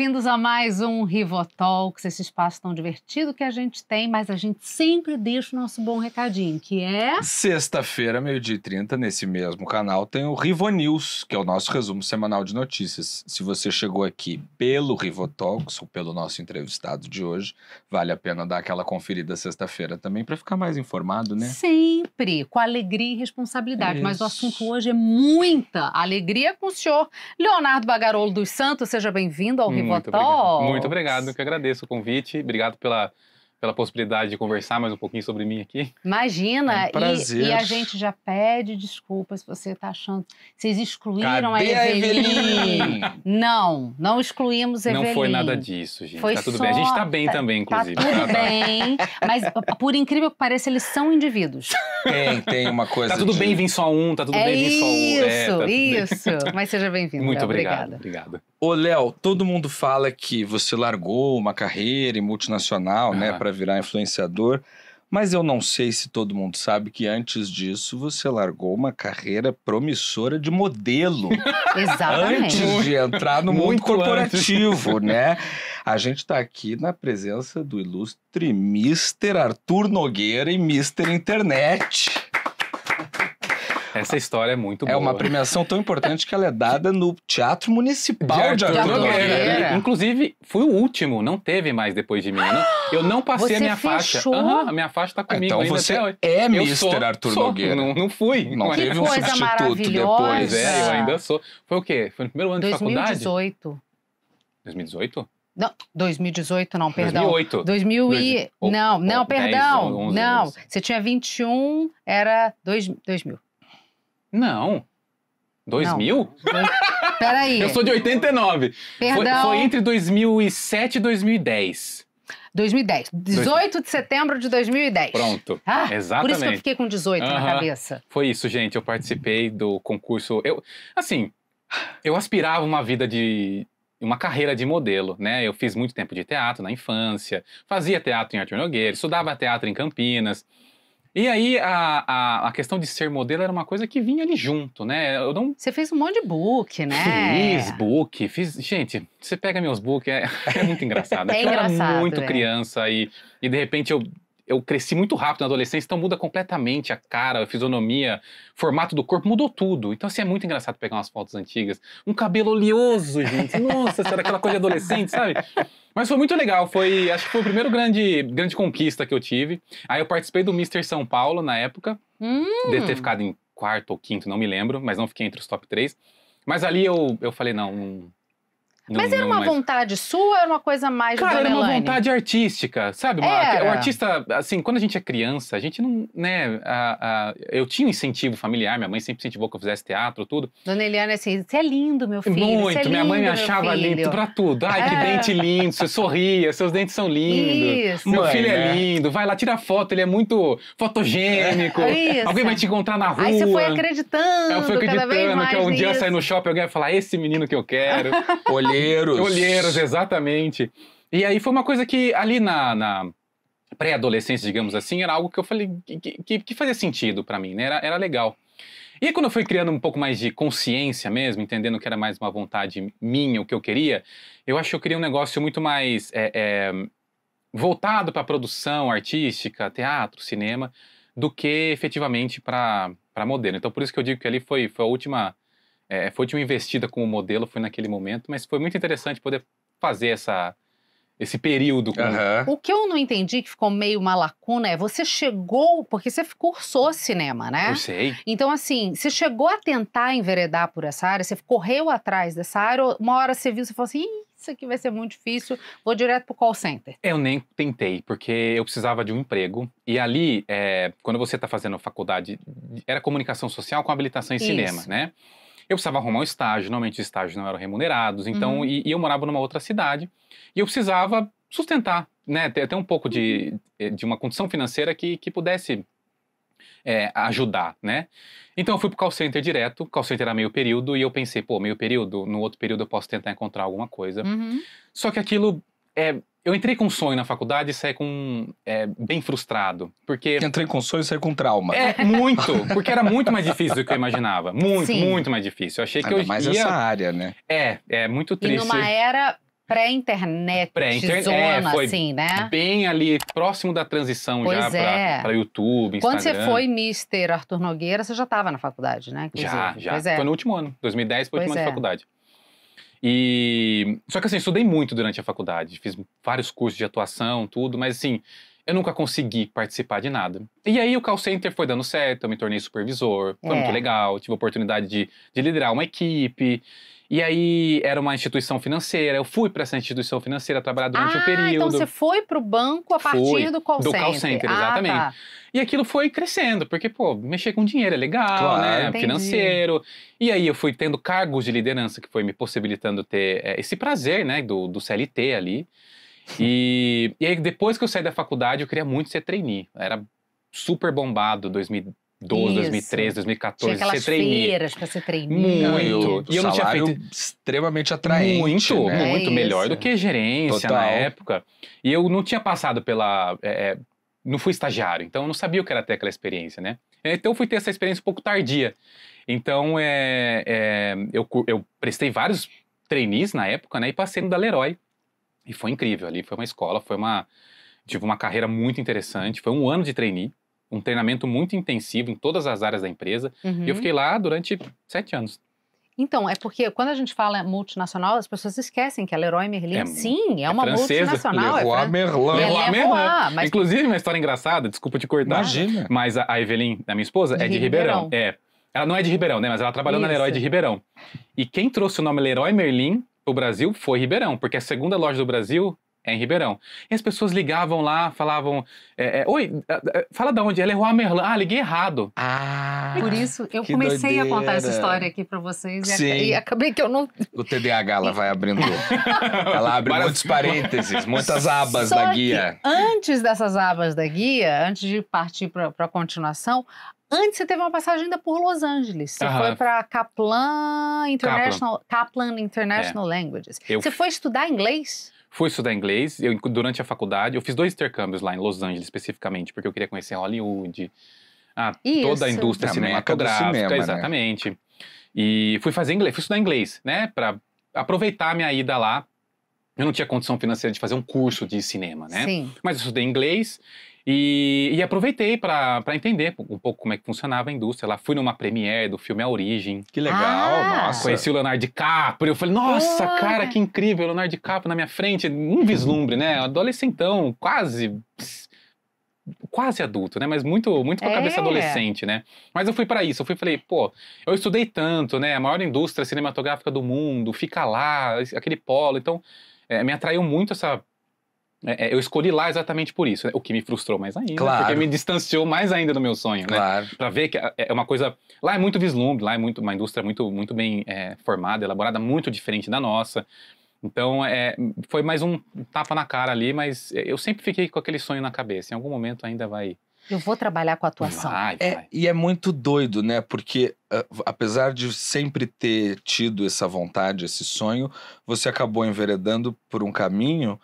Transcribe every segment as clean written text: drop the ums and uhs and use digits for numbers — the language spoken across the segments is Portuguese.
bem-vindos a mais um Rivotalks, esse espaço tão divertido que a gente tem, mas a gente sempre deixa o nosso bom recadinho, que é... Sexta-feira, 12h30, nesse mesmo canal, tem o Rivonews, que é o nosso resumo semanal de notícias. Se você chegou aqui pelo Rivotalks ou pelo nosso entrevistado de hoje, vale a pena dar aquela conferida sexta-feira também para ficar mais informado, né? Sempre, com alegria e responsabilidade, mas o Isso. assunto hoje é muita alegria com o senhor Leonardo Bagarolo dos Santos. Seja bem-vindo ao Rivotalks. Muito obrigado, eu que agradeço o convite. Obrigado pela possibilidade de conversar mais um pouquinho sobre mim aqui. Imagina, É um prazer. e a gente já pede desculpas se você está achando... Vocês excluíram Cadê a a Eveline? Eveline? Não excluímos a Eveline. Não foi nada disso, gente. Foi tá tudo só- bem. A gente tá bem também, inclusive. Tá tudo bem, mas por incrível que pareça, eles são indivíduos. Tem uma coisa Tá tudo de... bem vir só um, tá tudo bem vir só um. Isso, tá tudo bem. isso. Mas seja bem-vindo. Muito Léo. obrigado. Obrigada. Obrigado. Ô, Léo, todo mundo fala que você largou uma carreira em multinacional, né, para virar influenciador, mas eu não sei se todo mundo sabe que antes disso você largou uma carreira promissora de modelo. Exatamente. Antes de entrar no mundo Muito corporativo, né? A gente tá aqui na presença do ilustre Mr. Arthur Nogueira e Mr. Internet. Essa história é muito boa. É uma premiação tão importante que ela é dada no Teatro Municipal de Arthur Arthur Nogueira. Nogueira. Inclusive, fui o último, não teve mais depois de mim. Eu não passei Você a minha faixa. fechou? A minha faixa tá comigo Então ainda você até hoje. é Eu Mr. Arthur Nogueira. Não fui. Não Mas- teve um coisa substituto maravilhosa. depois. Pois é, eu ainda sou. Foi o quê? Foi no primeiro ano de faculdade? 2018. 2018? Não, 2018 não, perdão. 2008. 2000 e... Ou- Não, ou 10, perdão. 11, não, 11. você tinha 21, era 2000. Não. 2000? Peraí. Eu sou de 89. Perdão. Foi entre 2007 e 2010. 2010. 18 de setembro de 2010. Pronto. Ah, Exatamente. por isso que eu fiquei com 18 na Aham. cabeça. Foi isso, gente. Eu participei do concurso. Eu aspirava uma vida uma carreira de modelo, né? Eu fiz muito tempo de teatro na infância, fazia teatro em Arthur Nogueira, estudava teatro em Campinas. E aí, a questão de ser modelo era uma coisa que vinha ali junto, né? Eu não Você fez um monte de book, né? fiz book, Gente, você pega meus book, é muito engraçado. É Porque eu engraçado, era muito é. criança e de repente eu cresci muito rápido na adolescência, então muda completamente a cara, a fisionomia, formato do corpo, mudou tudo. Então, assim, é muito engraçado pegar umas fotos antigas. Um cabelo oleoso, gente. Nossa, era aquela coisa de adolescente, sabe? Mas foi muito legal. Acho que foi o primeiro grande conquista que eu tive. Aí eu participei do Mr. São Paulo na época. Deve ter ficado em quarto ou quinto, não me lembro, mas não fiquei entre os top 3. Mas ali eu falei, não. Mas era uma vontade sua ou era uma coisa mais Cara, da era uma Melanie? vontade artística, sabe? Era. O artista, assim, quando a gente é criança, a gente não, né, eu tinha um incentivo familiar, minha mãe sempre incentivou que eu fizesse teatro, tudo. Dona Eliane, assim, você é lindo, meu filho. Muito, você é minha mãe me lindo, meu achava filho. lindo pra tudo. Ai, que dente lindo, você sorria, seus dentes são lindos. Isso. Meu Mãe, filho é né? lindo, vai lá, tira foto, ele é muito fotogênico. Isso. Alguém vai te encontrar na rua. Aí você foi acreditando, Eu fui cada vez acreditando mais que um dia eu nisso. sair no shopping, alguém vai falar, esse menino que eu quero. Olheiros. Olheiros, exatamente. E aí foi uma coisa que ali na pré-adolescência, digamos assim, era algo que eu falei que fazia sentido pra mim, né? Era legal. E aí, quando eu fui criando um pouco mais de consciência mesmo, entendendo que era mais uma vontade minha, o que eu queria, eu acho que eu queria um negócio muito mais voltado pra produção artística, teatro, cinema, do que efetivamente pra modelo. Então, por isso que eu digo que ali foi a última investida como modelo, foi naquele momento, mas foi muito interessante poder fazer esse período. Aham. O que eu não entendi, que ficou meio uma lacuna, é você chegou, porque você cursou cinema, né? Eu sei. Então, assim, você chegou a tentar enveredar por essa área, você correu atrás dessa área, ou uma hora você viu, você falou assim, "Ih, isso aqui vai ser muito difícil, vou direto pro call center." Eu nem tentei, porque eu precisava de um emprego. E ali, quando você está fazendo faculdade, era comunicação social com habilitação em Isso. cinema, né? Eu precisava arrumar um estágio, normalmente os estágios não eram remunerados, então, e eu morava numa outra cidade, e eu precisava sustentar, né, ter um pouco de uma condição financeira que pudesse ajudar, né? Então eu fui pro call center direto, o call center era meio período, e eu pensei, meio período, no outro período eu posso tentar encontrar alguma coisa. Uhum. Só que aquilo, eu entrei com um sonho na faculdade e saí bem frustrado, porque... Entrei com sonho e saí com trauma. Muito, porque era muito mais difícil do que eu imaginava. Muito, Sim. muito mais difícil. Eu achei que eu Mas ia... essa área, né? É muito E triste. numa era pré-internet, zona, foi assim, né? bem ali, próximo da transição Pois já é. para YouTube, Quando Instagram. você foi Mr. Arthur Nogueira, você já estava na faculdade, né? Já. Pois é. Foi no último ano. 2010 foi o último Pois ano de é. faculdade. Só que assim, estudei muito durante a faculdade. Fiz vários cursos de atuação, tudo, mas assim, eu nunca consegui participar de nada. E aí o call center foi dando certo, eu me tornei supervisor, foi muito legal, tive a oportunidade de liderar uma equipe. E aí era uma instituição financeira, eu fui para essa instituição financeira trabalhar durante um período. Então você foi pro banco a partir do call center. Do call center, exatamente. Tá. E aquilo foi crescendo, porque, pô, mexer com dinheiro é legal, Claro. né? Entendi. Financeiro. E aí eu fui tendo cargos de liderança que foi me possibilitando ter esse prazer, né, do CLT ali. E aí depois que eu saí da faculdade, eu queria muito ser trainee. Era super bombado, 2012, Isso. 2013, 2014, Tinha aquelas ser trainee. feiras pra ser trainee. Muito. E eu não tinha salário feito extremamente atraente, muito, né? muito É melhor isso. do que gerência Total. na época. E eu não tinha passado pela... não fui estagiário, então eu não sabia o que era ter aquela experiência, né? Então eu fui ter essa experiência um pouco tardia. Então eu prestei vários trainees na época, né? E passei no da Leroy. E foi incrível ali, foi uma escola, tive uma carreira muito interessante. Foi um ano de trainee, um treinamento muito intensivo em todas as áreas da empresa. Uhum. E eu fiquei lá durante 7 anos. Então, é porque quando a gente fala multinacional, as pessoas esquecem que a Leroy Merlin, sim, é uma francesa. multinacional. Leroy Merlin. Leroy Merlin, mas... Inclusive, uma história engraçada, desculpa te cortar. Imagina. Mas a Evelyn, a minha esposa, é de Ribeirão. Ela não é de Ribeirão, né? Mas ela trabalhou na Leroy de Ribeirão. E quem trouxe o nome Leroy Merlin pro Brasil foi Ribeirão, porque a segunda loja do Brasil é em Ribeirão. E as pessoas ligavam lá, falavam... Oi, fala de onde? É Leroy Merlin. Ah, liguei errado. Por isso, eu que comecei a contar doideira. essa história aqui pra vocês Sim. e acabei que eu não... O TDAH, ela vai abrindo... Ela abre muitos parênteses, muitas abas Só da que guia. antes dessas abas da guia, antes de partir para a continuação, antes você teve uma passagem ainda por Los Angeles. Você foi para Kaplan International Languages. Você foi estudar inglês? Fui estudar inglês. Durante a faculdade, eu fiz 2 intercâmbios lá em Los Angeles, especificamente, porque eu queria conhecer Hollywood, toda a indústria cinematográfica, cinema, exatamente. Né? E fui estudar inglês, né, para aproveitar a minha ida lá. Eu não tinha condição financeira de fazer um curso de cinema, né? Sim. Mas eu estudei inglês e aproveitei para entender um pouco como é que funcionava a indústria. Lá fui numa premiere do filme A Origem. Que legal, nossa. Conheci o Leonardo DiCaprio. Eu falei, nossa, cara, que incrível, o Leonardo DiCaprio na minha frente. Um vislumbre, né? Adolescentão, quase adulto, né? Mas muito com a cabeça adolescente, né? Mas eu fui para isso. Falei, pô, eu estudei tanto, né? A maior indústria cinematográfica do mundo, fica lá, aquele polo. Então, me atraiu muito essa... eu escolhi lá exatamente por isso, né? O que me frustrou mais ainda, porque me distanciou mais ainda do meu sonho, né? Pra ver que é uma coisa... Lá é muito vislumbre, lá é uma indústria muito bem formada, elaborada, muito diferente da nossa. Então, foi mais um tapa na cara ali, mas eu sempre fiquei com aquele sonho na cabeça. Em algum momento ainda vai... Eu vou trabalhar com a atuação. Vai. E é muito doido, né? Porque apesar de sempre ter tido essa vontade, esse sonho, você acabou enveredando por um caminho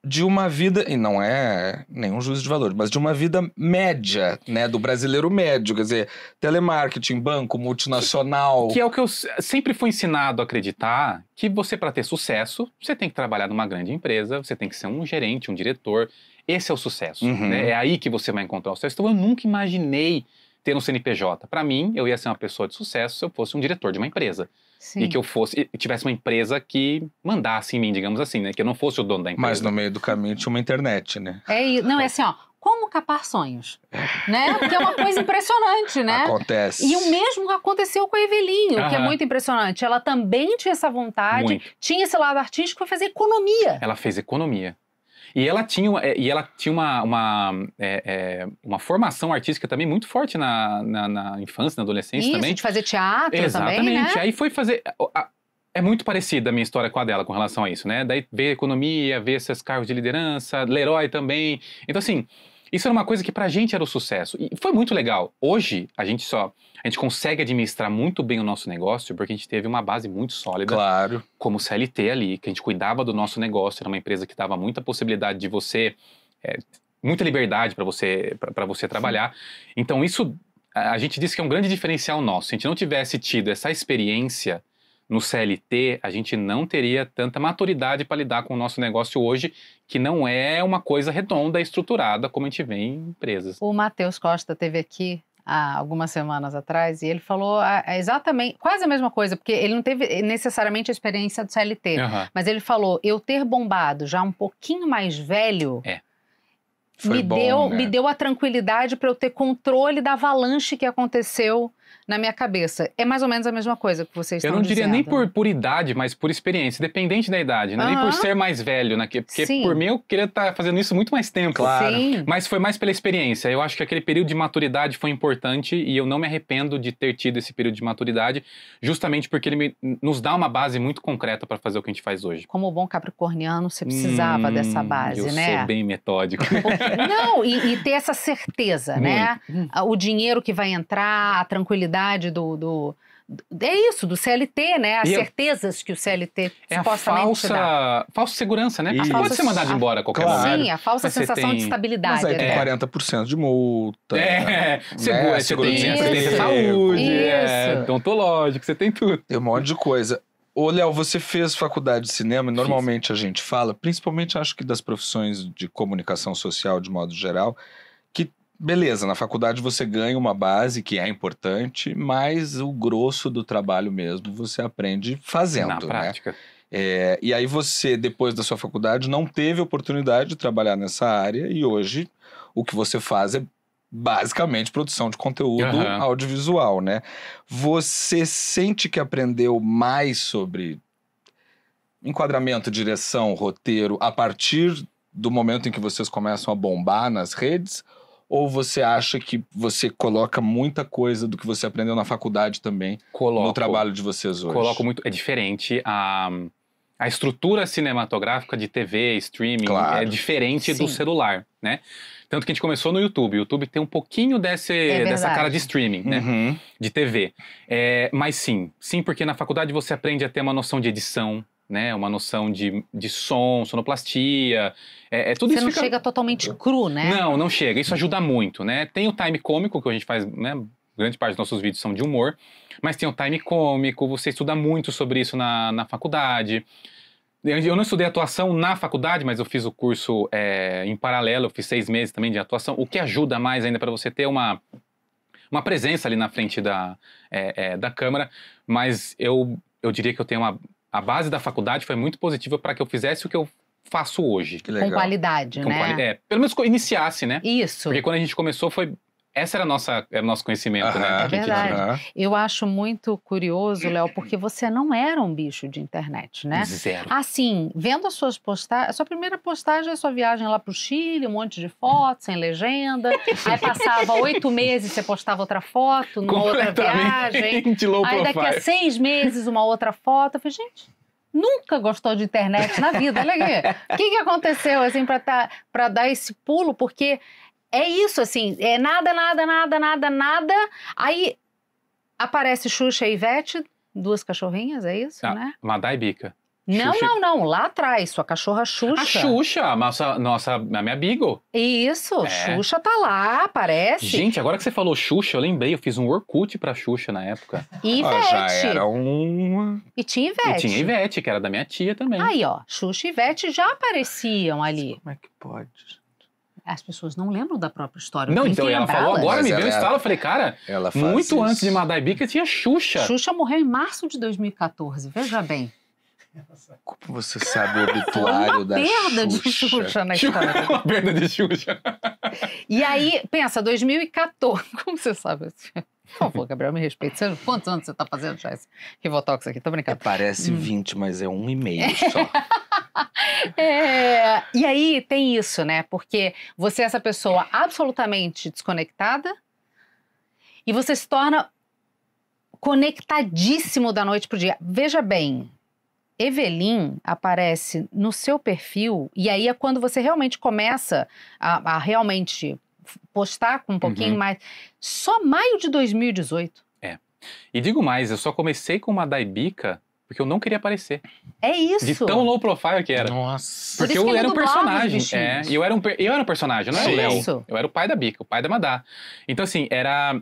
de uma vida, e não é nenhum juízo de valor, mas de uma vida média, né? Do brasileiro médio, quer dizer, telemarketing, banco, multinacional. Que é o que eu sempre fui ensinado a acreditar, que você, para ter sucesso, você tem que trabalhar numa grande empresa, você tem que ser um gerente, um diretor. Esse é o sucesso, né? É aí que você vai encontrar o sucesso. Então eu nunca imaginei ter um CNPJ. Para mim, eu ia ser uma pessoa de sucesso se eu fosse um diretor de uma empresa. Sim. E que eu tivesse uma empresa que mandasse em mim, digamos assim, né? Que eu não fosse o dono da empresa. Mas no meio do caminho tinha uma internet, né? Não, é assim, ó. Como capar sonhos, né? Que é uma coisa impressionante, né? Acontece. E o mesmo aconteceu com a Evelinho, que é Aham. muito impressionante. Ela também tinha essa vontade, Muito. tinha esse lado artístico para fazer economia. Ela fez economia. E ela tinha uma formação artística também muito forte na infância, na adolescência Isso, também. de fazer teatro Exatamente. também, né? Aí foi fazer... É muito parecida a minha história com a dela com relação a isso, né? Daí ver economia, ver esses cargos de liderança, Leroy também. Então, assim, isso era uma coisa que pra gente era o sucesso. E foi muito legal. Hoje, a gente consegue administrar muito bem o nosso negócio porque a gente teve uma base muito sólida. Claro. Como CLT ali, que a gente cuidava do nosso negócio. Era uma empresa que dava muita possibilidade de você... muita liberdade para você trabalhar. Então, isso... A gente disse que é um grande diferencial nosso. Se a gente não tivesse tido essa experiência no CLT, a gente não teria tanta maturidade para lidar com o nosso negócio hoje, que não é uma coisa redonda e estruturada como a gente vê em empresas. O Matheus Costa esteve aqui há algumas semanas atrás e ele falou exatamente, quase a mesma coisa, porque ele não teve necessariamente a experiência do CLT, mas ele falou, eu ter bombado já um pouquinho mais velho... me deu a tranquilidade para eu ter controle da avalanche que aconteceu na minha cabeça. É mais ou menos a mesma coisa que vocês estão dizendo. Eu não diria nem por idade, mas por experiência, dependente da idade, não é nem por ser mais velho, né? Porque por mim eu queria estar fazendo isso muito mais tempo. Claro. Sim. Mas foi mais pela experiência. Eu acho que aquele período de maturidade foi importante e eu não me arrependo de ter tido esse período de maturidade, justamente porque ele nos dá uma base muito concreta para fazer o que a gente faz hoje. Como bom capricorniano, você precisava dessa base, né? Eu sou bem metódico. Não, e ter essa certeza, né? O dinheiro que vai entrar, a tranquilidade é isso, do CLT, né? As certezas que o CLT supostamente dá. Falsa segurança, né? Isso. Você pode ser mandado embora a qualquer momento. Sim, a falsa sensação de estabilidade. Mas aí tem 40% de multa. Seguro-desemprego, tem saúde, odontológico, você tem tudo. Tem um monte de coisa. Ô, Léo, você fez faculdade de cinema e normalmente a gente fala, principalmente acho que das profissões de comunicação social de modo geral, que beleza, na faculdade você ganha uma base que é importante, mas o grosso do trabalho mesmo você aprende fazendo, na prática. E aí você, depois da sua faculdade, não teve oportunidade de trabalhar nessa área e hoje o que você faz é basicamente produção de conteúdo audiovisual, né? Você sente que aprendeu mais sobre enquadramento, direção, roteiro, a partir do momento em que vocês começam a bombar nas redes? Ou você acha que você coloca muita coisa do que você aprendeu na faculdade também no trabalho de vocês hoje? Coloco muito. É diferente. A estrutura cinematográfica de TV, streaming, é diferente do celular, né? Tanto que a gente começou no YouTube. O YouTube tem um pouquinho dessa cara de streaming, né? De TV. Mas sim, porque na faculdade você aprende a ter uma noção de edição, né? Uma noção de som, sonoplastia. Tudo você isso não chega totalmente cru, né? Não chega. Isso ajuda muito, né? Tem o time cômico que a gente faz, né? Grande parte dos nossos vídeos são de humor. Mas tem o time cômico, você estuda muito sobre isso na faculdade. Eu não estudei atuação na faculdade, mas eu fiz o curso em paralelo, eu fiz 6 meses também de atuação, o que ajuda mais ainda para você ter uma presença ali na frente da câmera, mas eu diria que eu tenho a base da faculdade foi muito positiva para que eu fizesse o que eu faço hoje. Que legal. Com qualidade, né? Pelo menos iniciasse, né? Isso. Porque quando a gente começou esse era o nosso conhecimento, né? É verdade. Eu acho muito curioso, Léo, porque você não era um bicho de internet, né? Zero. Assim, vendo as suas postagens, a sua primeira postagem é a sua viagem lá pro Chile, um monte de fotos, sem legenda. Aí passava 8 meses, você postava outra foto, numa outra viagem. Low aí profile. daqui a 6 meses, uma outra foto. Eu falei, gente, nunca gostou de internet na vida, olha aqui. O que aconteceu, assim, pra dar esse pulo? Porque... é isso, assim, nada. Aí aparece Xuxa e Ivete, 2 cachorrinhas, é isso, né? Madá e Bica. Não, lá atrás, sua cachorra Xuxa. A Xuxa, a minha Beagle. Isso, Xuxa tá lá, aparece. Gente, agora que você falou Xuxa, eu lembrei, eu fiz um Orkut pra Xuxa na época. E Ivete. Já era uma... E tinha Ivete. E tinha Ivete, que era da minha tia também. Aí, ó, Xuxa e Ivete já apareciam ali. Como é que pode? As pessoas não lembram da própria história. Não, então ela falou agora, me veio o estalo, eu falei, cara, muito isso. antes de Madá e Bica tinha Xuxa. Xuxa morreu em março de 2014, veja bem. Como você sabe o obituário da Xuxa? Uma perda de Xuxa na história. Uma perda de Xuxa. E aí, pensa, 2014, como você sabe? Por favor, Gabriel, me respeita. Quantos anos você tá fazendo já esse Rivotox aqui? Tô brincando. Parece 20, mas é 1,5 só. E aí tem isso, né? Porque você é essa pessoa absolutamente desconectada e você se torna conectadíssimo da noite pro dia. Veja bem, Evelyn aparece no seu perfil e aí é quando você realmente começa a realmente postar com um pouquinho mais. Só maio de 2018. E digo mais, eu só comecei com Madá e Bica porque eu não queria aparecer. É isso. De tão low profile que era. Nossa. Porque eu era um personagem. E eu era um personagem, não era o Léo. Eu era o pai da Bica, o pai da Madá. Então, assim, era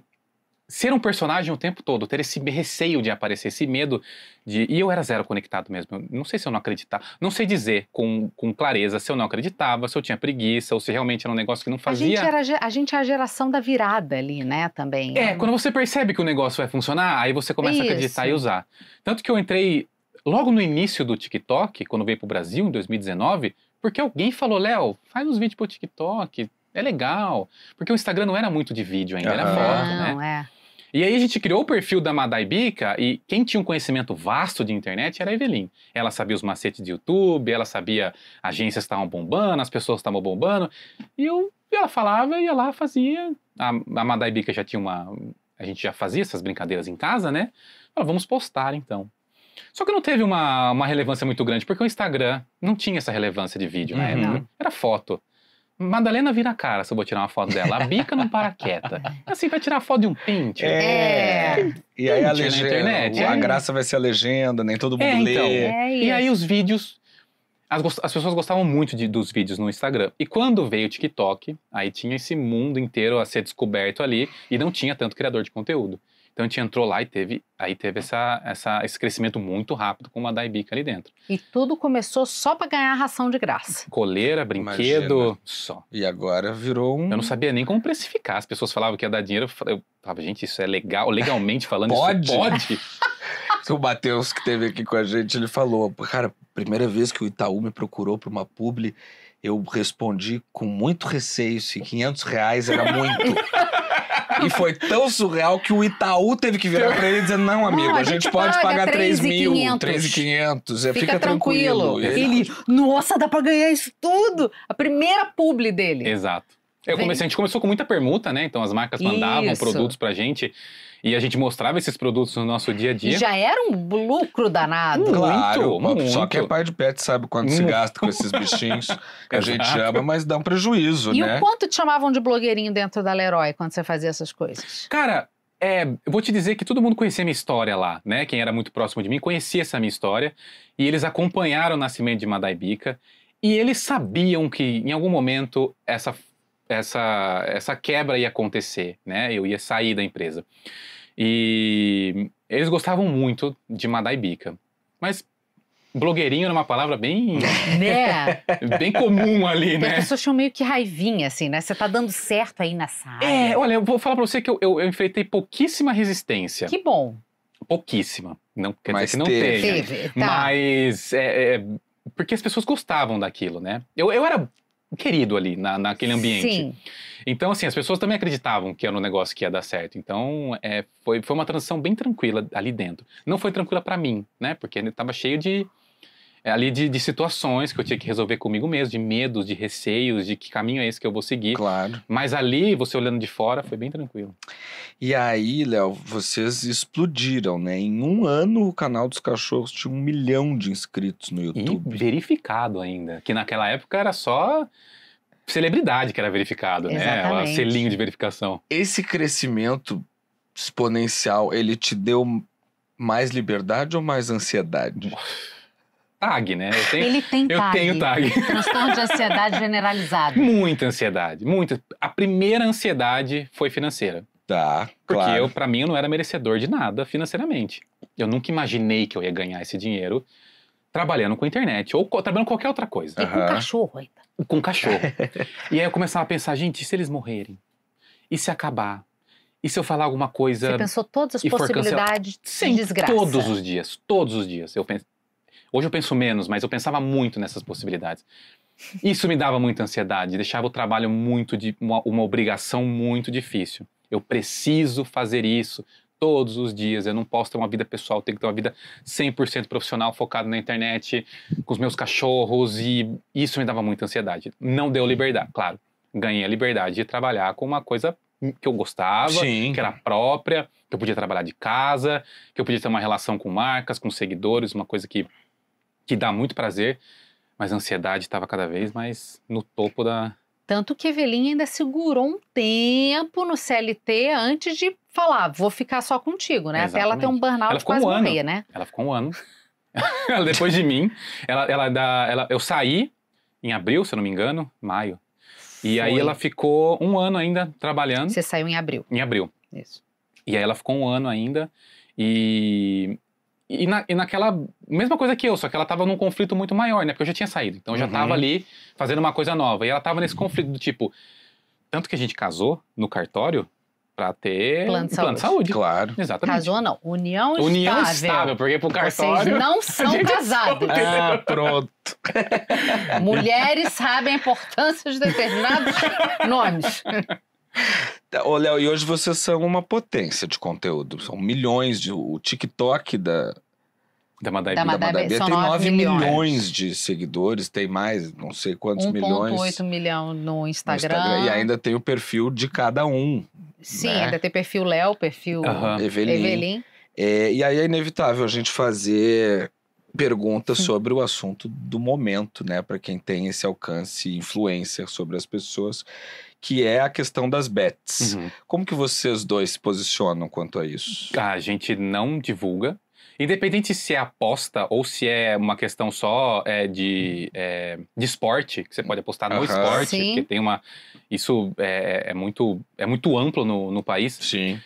ser um personagem o tempo todo, ter esse receio de aparecer, esse medo de... E eu era zero conectado mesmo. Eu não sei se eu não acreditava. Não sei dizer com clareza se eu não acreditava, se eu tinha preguiça, ou se realmente era um negócio que não fazia. A gente é a geração da virada ali, né, também. Quando você percebe que o negócio vai funcionar, aí você começa a acreditar e usar. Tanto que eu entrei logo no início do TikTok, quando veio pro Brasil, em 2019, porque alguém falou, Léo, faz uns vídeos pro TikTok, é legal. Porque o Instagram não era muito de vídeo ainda, era foto, né? E aí a gente criou o perfil da Madai Bica e quem tinha um conhecimento vasto de internet era a Evelyn. Ela sabia os macetes de YouTube, ela sabia agências estavam bombando, as pessoas estavam bombando. E ela falava, ia lá, fazia. A Madai Bica já tinha a gente já fazia essas brincadeiras em casa, né? Falou, vamos postar então. Só que não teve uma relevância muito grande, porque o Instagram não tinha essa relevância de vídeo na época. Era foto. Madalena vira a cara se eu vou tirar uma foto dela. A Bica não para quieta. Assim, vai tirar a foto de um pente. E aí a legenda, internet, a graça vai ser a legenda, nem todo mundo lê. Então, e aí os vídeos... As pessoas gostavam muito dos vídeos no Instagram. E quando veio o TikTok, aí tinha esse mundo inteiro a ser descoberto ali e não tinha tanto criador de conteúdo. Então a gente entrou lá e teve esse crescimento muito rápido com uma Madai Bica ali dentro. E tudo começou só pra ganhar ração de graça. Coleira, brinquedo, só. E agora virou um... Eu não sabia nem como precificar. As pessoas falavam que ia dar dinheiro. Eu falava, gente, isso é legal. Legalmente falando, pode? Isso pode? O Matheus, que esteve aqui com a gente, ele falou, cara, primeira vez que o Itaú me procurou para uma publi, eu respondi com muito receio se R$500 era muito. E foi tão surreal que o Itaú teve que virar pra ele dizendo, não, amigo, a gente pode pagar 3.000, 3.500, fica tranquilo. Ele, nossa, dá pra ganhar isso tudo. A primeira publi dele. Exato. A gente começou com muita permuta, né? Então as marcas mandavam produtos pra gente e a gente mostrava esses produtos no nosso dia a dia. E já era um lucro danado. Claro, muito. Só quem é pai de pet sabe quanto se gasta com esses bichinhos que a gente ama, mas dá um prejuízo, né? E o quanto te chamavam de blogueirinho dentro da Leroy quando você fazia essas coisas? Cara, eu vou te dizer que todo mundo conhecia a minha história lá, né? Quem era muito próximo de mim conhecia essa minha história e eles acompanharam o nascimento de Madai Bica e eles sabiam que em algum momento essa quebra ia acontecer, né? Eu ia sair da empresa. E eles gostavam muito de Madai Bica. Mas blogueirinho era uma palavra bem... Né? Bem comum ali, né? As pessoas tinham meio que raivinha, assim, né? Você tá dando certo aí nessa área. Olha, eu vou falar pra você que eu enfrentei pouquíssima resistência. Que bom. Pouquíssima. Não quer mas dizer que não teve. Tá. Mas... porque as pessoas gostavam daquilo, né? Eu era... querido ali, naquele ambiente. Sim. Então, assim, as pessoas também acreditavam que era um negócio que ia dar certo. Então, foi uma transição bem tranquila ali dentro. Não foi tranquila pra mim, né? Porque ele tava cheio de situações que eu tinha que resolver comigo mesmo, de medos, de receios, de que caminho é esse que eu vou seguir. Claro. Mas ali, você olhando de fora, foi bem tranquilo. E aí, Léo, vocês explodiram, né? Em um ano, o canal dos cachorros tinha 1 milhão de inscritos no YouTube. E verificado ainda. Que naquela época era só celebridade que era verificado, exatamente, né? O selinho de verificação. Esse crescimento exponencial, ele te deu mais liberdade ou mais ansiedade? Tag, né? Ele tem tag. Eu tenho tag. Transtorno de ansiedade generalizado. Muita ansiedade, muita. A primeira ansiedade foi financeira. Tá, porque claro. Pra mim, eu não era merecedor de nada financeiramente. Eu nunca imaginei que eu ia ganhar esse dinheiro trabalhando com internet ou trabalhando com qualquer outra coisa. E com cachorro ainda. Com cachorro. E aí eu começava a pensar, gente, e se eles morrerem? E se acabar? E se eu falar alguma coisa... Você pensou todas as possibilidades de desgraça? Todos os dias. Hoje eu penso menos, mas eu pensava muito nessas possibilidades. Isso me dava muita ansiedade, deixava o trabalho uma obrigação muito difícil. Eu preciso fazer isso todos os dias, eu não posso ter uma vida pessoal, tenho que ter uma vida 100% profissional, focada na internet, com os meus cachorros, e isso me dava muita ansiedade. Não deu liberdade, claro. Ganhei a liberdade de trabalhar com uma coisa que eu gostava, sim, que era própria, que eu podia trabalhar de casa, que eu podia ter uma relação com marcas, com seguidores, uma coisa que dá muito prazer, mas a ansiedade estava cada vez mais no topo da... Tanto que Evelyn ainda segurou um tempo no CLT antes de falar, vou ficar só contigo, né? Exatamente. Até ela ter um burnout quase morrer, né? Ela ficou 1 ano. Depois de mim, eu saí em abril, se eu não me engano, maio. E aí ela ficou 1 ano ainda trabalhando. Você saiu em abril. Em abril. Isso. E aí ela ficou 1 ano ainda. E naquela mesma coisa que eu, só que ela tava num conflito muito maior, né? Porque eu já tinha saído. Então eu já tava ali fazendo uma coisa nova. E ela tava nesse conflito do tipo... Tanto que a gente casou no cartório pra ter Plano de plano de saúde. Claro. Exatamente. Casou não, união estável, porque pro cartório... Vocês não são casados. Ah, pronto. Mulheres sabem a importância de determinados nomes. Ô, Léo, e hoje vocês são uma potência de conteúdo. São milhões de... O TikTok da Madaibi são tem 9 milhões. milhões de seguidores, tem mais, não sei quantos milhões. 1,8 milhão no Instagram. E ainda tem o perfil de cada um. Sim, né? ainda tem perfil Léo, perfil Evelyn. E aí é inevitável a gente fazer perguntas sobre o assunto do momento, né? Para quem tem esse alcance e influência sobre as pessoas, que é a questão das bets. Como que vocês dois se posicionam quanto a isso? A gente não divulga. Independente se é aposta ou se é uma questão só de esporte, que você pode apostar no esporte, Sim. porque tem uma... Isso é muito amplo no país. Sim.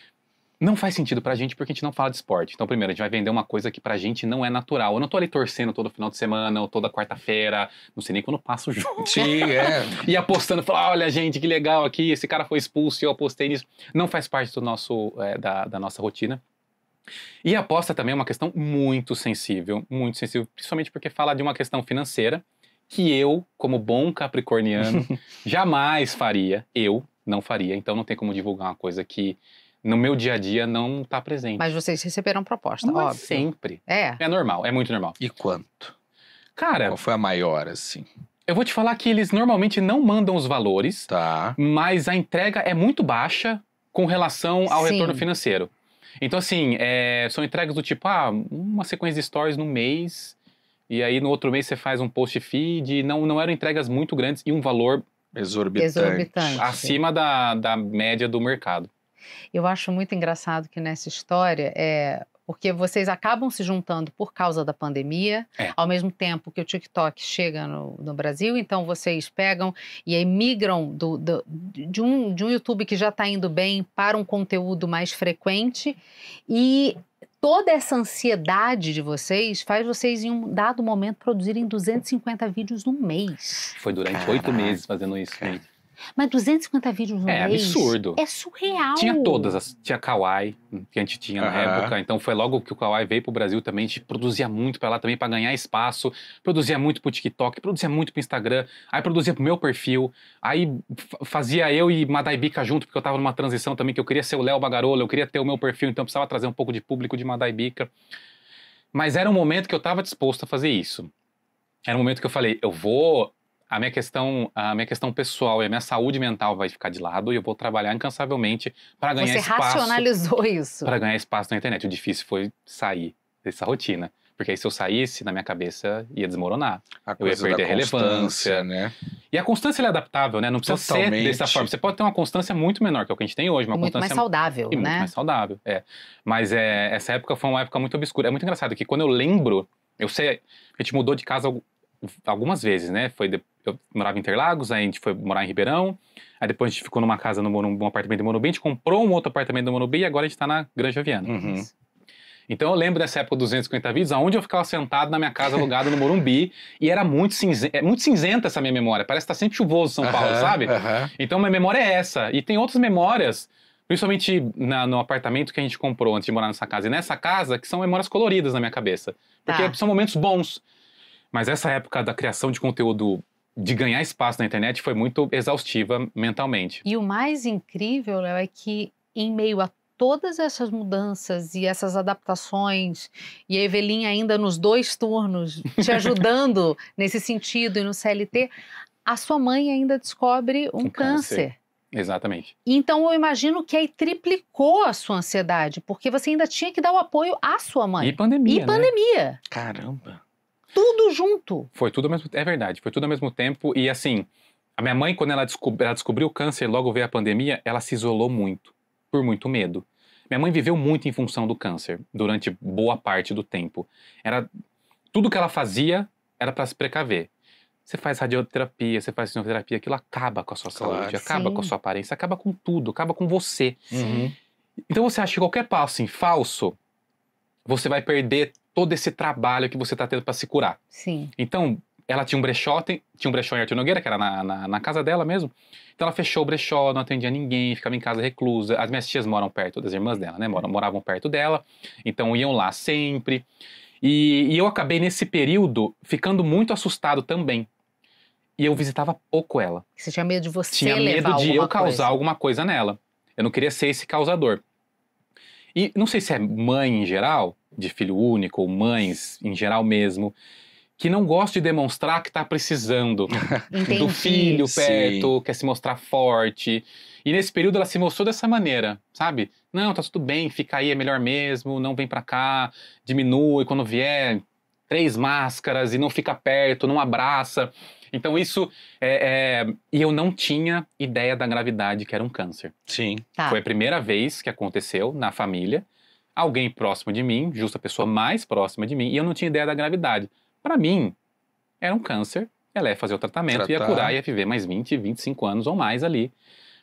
Não faz sentido pra gente porque a gente não fala de esporte. Então, primeiro, a gente vai vender uma coisa que pra gente não é natural. Eu não tô ali torcendo todo final de semana ou toda quarta-feira, não sei nem quando passa o jogo. Sim, E apostando, falar, olha, gente, que legal aqui, esse cara foi expulso e eu apostei nisso. Não faz parte do nosso, da nossa rotina. E a aposta também é uma questão muito sensível, principalmente porque fala de uma questão financeira que eu, como bom capricorniano, jamais faria. Eu não faria, então não tem como divulgar uma coisa que no meu dia a dia não está presente. Mas vocês receberam proposta, Mas óbvio. sempre. É. É normal, é muito normal. E quanto? Cara... Qual foi a maior, assim? Eu vou te falar que eles normalmente não mandam os valores, mas a entrega é muito baixa com relação ao retorno financeiro. Então, assim, são entregas do tipo, uma sequência de stories no mês, e aí no outro mês você faz um post feed, não eram entregas muito grandes e um valor exorbitante. Acima da média do mercado. Eu acho muito engraçado que nessa história porque vocês acabam se juntando por causa da pandemia, ao mesmo tempo que o TikTok chega no Brasil, então vocês pegam e aí migram de um YouTube que já está indo bem para um conteúdo mais frequente, e toda essa ansiedade de vocês faz vocês em um dado momento produzirem 250 vídeos no mês. Foi durante 8 meses fazendo isso, gente. Mas 250 vídeos no mês... É absurdo. É surreal. Tinha todas. Tinha Kawaii, que a gente tinha na época. Então foi logo que o Kawaii veio pro Brasil também. A gente produzia muito pra lá também, pra ganhar espaço. Produzia muito pro TikTok, produzia muito pro Instagram. Aí produzia pro meu perfil. Aí fazia eu e Madaibica junto, porque eu tava numa transição também, que eu queria ser o Léo Bagarola, eu queria ter o meu perfil, então eu precisava trazer um pouco de público de Madaibica. Mas era um momento que eu tava disposto a fazer isso. Era um momento que eu falei, a minha questão pessoal e a minha saúde mental vai ficar de lado e eu vou trabalhar incansavelmente para ganhar espaço. Você racionalizou isso. Para ganhar espaço na internet. O difícil foi sair dessa rotina. Porque aí se eu saísse, na minha cabeça ia desmoronar. Eu ia perder relevância. Né? E a constância é adaptável, né? Não precisa ser dessa forma. Você pode ter uma constança muito menor que é o que a gente tem hoje. Uma muito mais saudável, né? Muito mais saudável, Mas essa época foi uma época muito obscura. É muito engraçado que quando eu lembro, a gente mudou de casa algumas vezes, né? Eu morava em Interlagos, aí a gente foi morar em Ribeirão, aí depois a gente ficou numa casa, num apartamento de Morumbi, a gente comprou um outro apartamento de Morumbi e agora a gente tá na Granja Viana. Então eu lembro dessa época dos 250 vídeos, onde eu ficava sentado na minha casa alugada no Morumbi, e era muito cinzenta essa minha memória, parece que tá sempre chuvoso São Paulo, sabe? Então minha memória é essa, e tem outras memórias, principalmente no apartamento que a gente comprou antes de morar nessa casa, e nessa casa que são memórias coloridas na minha cabeça, porque são momentos bons. Mas essa época da criação de conteúdo, de ganhar espaço na internet, foi muito exaustiva mentalmente. E o mais incrível, Léo, é que em meio a todas essas mudanças e essas adaptações, e a Evelyn ainda nos 2 turnos, te ajudando nesse sentido e no CLT, a sua mãe ainda descobre um câncer. Exatamente. Então eu imagino que aí triplicou a sua ansiedade, porque você ainda tinha que dar o apoio à sua mãe. E pandemia, pandemia. Caramba. Tudo junto. Foi tudo ao mesmo tempo. É verdade, foi tudo ao mesmo tempo. E assim, a minha mãe, quando ela descobriu o câncer, logo veio a pandemia, ela se isolou muito, por muito medo. Minha mãe viveu muito em função do câncer, durante boa parte do tempo. Tudo que ela fazia era para se precaver. Você faz radioterapia, você faz quimioterapia, aquilo acaba com a sua saúde, acaba com a sua aparência, acaba com tudo, acaba com você. Então você acha que qualquer passo em falso, você vai perder todo esse trabalho que você tá tendo para se curar. Sim. Então, ela tinha um brechó, tinha um brechó em Artur Nogueira, que era na casa dela mesmo. Então ela fechou o brechó, não atendia ninguém, ficava em casa reclusa. As minhas tias moram perto das irmãs dela, né? Moravam perto dela, então iam lá sempre. E eu acabei nesse período ficando muito assustado também. E eu visitava pouco ela. Você tinha medo de você Tinha levar medo de eu alguma causar coisa. alguma coisa nela. Eu não queria ser esse causador. E não sei se é mãe em geral, de filho único, ou mães em geral mesmo, que não gosta de demonstrar que tá precisando Entendi. do filho Sim. perto, quer se mostrar forte. E nesse período ela se mostrou dessa maneira, sabe? Não, tá tudo bem, fica aí, é melhor mesmo, não vem pra cá, diminui, quando vier, 3 máscaras e não fica perto, não abraça. Então isso, e eu não tinha ideia da gravidade que era um câncer. Sim. Tá. Foi a primeira vez que aconteceu na família, alguém próximo de mim, justo a pessoa mais próxima de mim, e eu não tinha ideia da gravidade. Para mim, era um câncer, ela ia fazer o tratamento, ia curar, ia viver mais 20, 25 anos ou mais ali,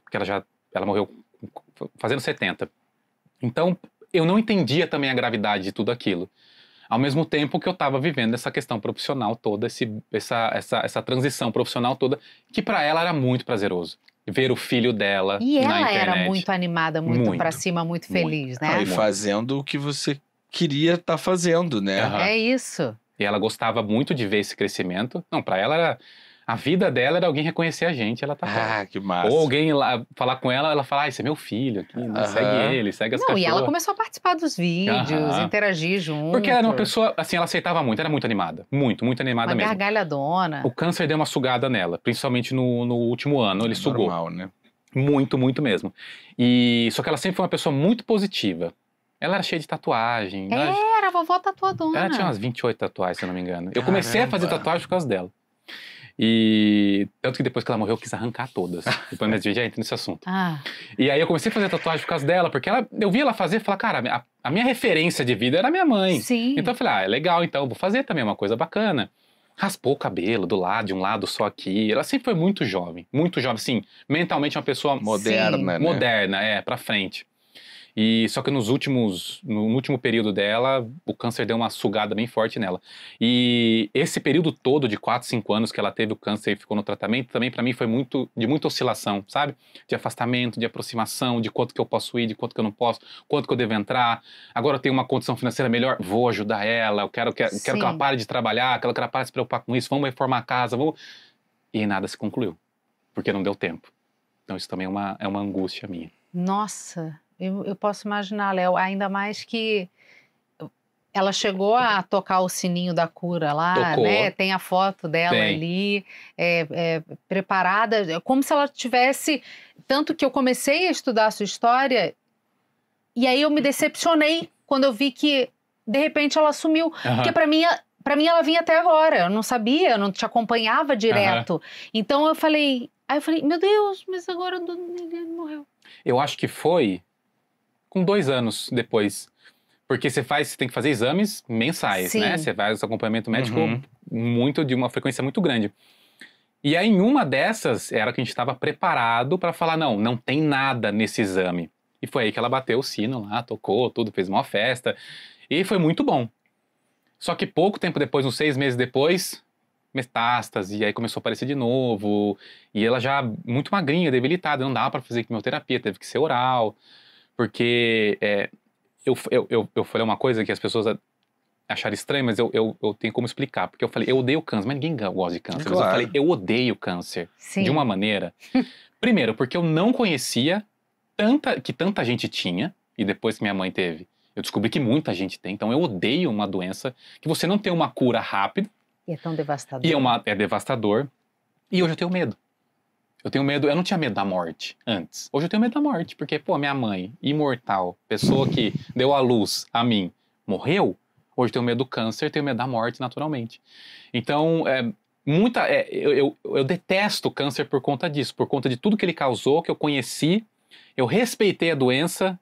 porque ela morreu fazendo 70. Então, eu não entendia também a gravidade de tudo aquilo. Ao mesmo tempo que eu estava vivendo essa questão profissional toda, essa transição profissional toda, que para ela era muito prazeroso. Ver o filho dela E na ela internet. era muito animada, muito Muito. pra cima, muito feliz, né? E fazendo o que você queria estar fazendo, né? Aham. É isso. E ela gostava muito de ver esse crescimento. Não, para ela era... A vida dela era alguém reconhecer a gente, ela tá perto. Que massa. Ou alguém ir lá falar com ela, ela fala, esse é meu filho aqui, né? Segue ele, segue as Não, cachorras. e ela começou a participar dos vídeos, Aham. interagir junto. Porque ela era uma pessoa, assim, ela aceitava muito, era muito animada. Muito, muito animada uma mesmo. gargalhadona. O câncer deu uma sugada nela, principalmente no último ano, ele sugou. Normal, né? Muito, muito mesmo. Só que ela sempre foi uma pessoa muito positiva. Ela era cheia de tatuagem. Era a vovó tatuadona. Ela tinha umas 28 tatuagens, se eu não me engano. Eu comecei a fazer Caramba. tatuagem por causa dela. E tanto que depois que ela morreu, eu quis arrancar todas. Depois a gente já entra nesse assunto. E aí eu comecei a fazer tatuagem por causa dela, porque eu via ela fazer e falava, cara, a minha referência de vida era a minha mãe. Sim. Então eu falei, é legal, então, vou fazer também uma coisa bacana. Raspou o cabelo de um lado só aqui. Ela sempre foi muito jovem, assim, mentalmente uma pessoa Moderna, né? moderna, pra frente. E só que no último período dela, o câncer deu uma sugada bem forte nela. E esse período todo de 4, 5 anos que ela teve o câncer e ficou no tratamento, também pra mim foi de muita oscilação, sabe? De afastamento, de aproximação, de quanto que eu posso ir, de quanto que eu não posso, quanto que eu devo entrar. Agora eu tenho uma condição financeira melhor, vou ajudar ela, eu quero que ela pare de trabalhar, quero que ela pare de se preocupar com isso, vamos reformar a casa, vamos... E nada se concluiu, porque não deu tempo. Então isso também é uma angústia minha. Nossa, eu posso imaginar, Léo, ainda mais que ela chegou a tocar o sininho da cura lá, Tocou. né? Tem a foto dela ali, preparada, como se ela tivesse... Tanto que eu comecei a estudar a sua história e aí eu me decepcionei quando eu vi que, de repente, ela sumiu. Porque pra mim ela vinha até agora, eu não sabia, eu não te acompanhava direto. Então eu falei, meu Deus, mas agora ele morreu. Eu acho que foi com 2 anos depois. Porque você tem que fazer exames mensais, né? Você faz acompanhamento médico de uma frequência muito grande. E aí, em uma dessas, era que a gente estava preparado para falar, não tem nada nesse exame. E foi aí que ela bateu o sino lá, tocou tudo, fez uma festa. E foi muito bom. Só que pouco tempo depois, uns 6 meses depois, metástase, e aí começou a aparecer de novo. E ela já muito magrinha, debilitada, não dava para fazer quimioterapia, teve que ser oral. Porque eu falei uma coisa que as pessoas acharam estranho, mas eu tenho como explicar. Porque eu falei, eu odeio câncer, mas ninguém gosta de câncer. Claro. Mas eu falei, eu odeio câncer. Sim. De uma maneira. Primeiro, porque eu não conhecia que tanta gente tinha, e depois que minha mãe teve, eu descobri que muita gente tem. Então eu odeio uma doença que você não tem uma cura rápida. E é tão devastador. E é devastador. E hoje eu tenho medo. Eu não tinha medo da morte antes. Hoje eu tenho medo da morte, porque, minha mãe, imortal, pessoa que deu a luz a mim, morreu. Hoje eu tenho medo do câncer, tenho medo da morte, naturalmente. Então, eu detesto o câncer por conta disso, por conta de tudo que ele causou, que eu conheci, eu respeitei a doença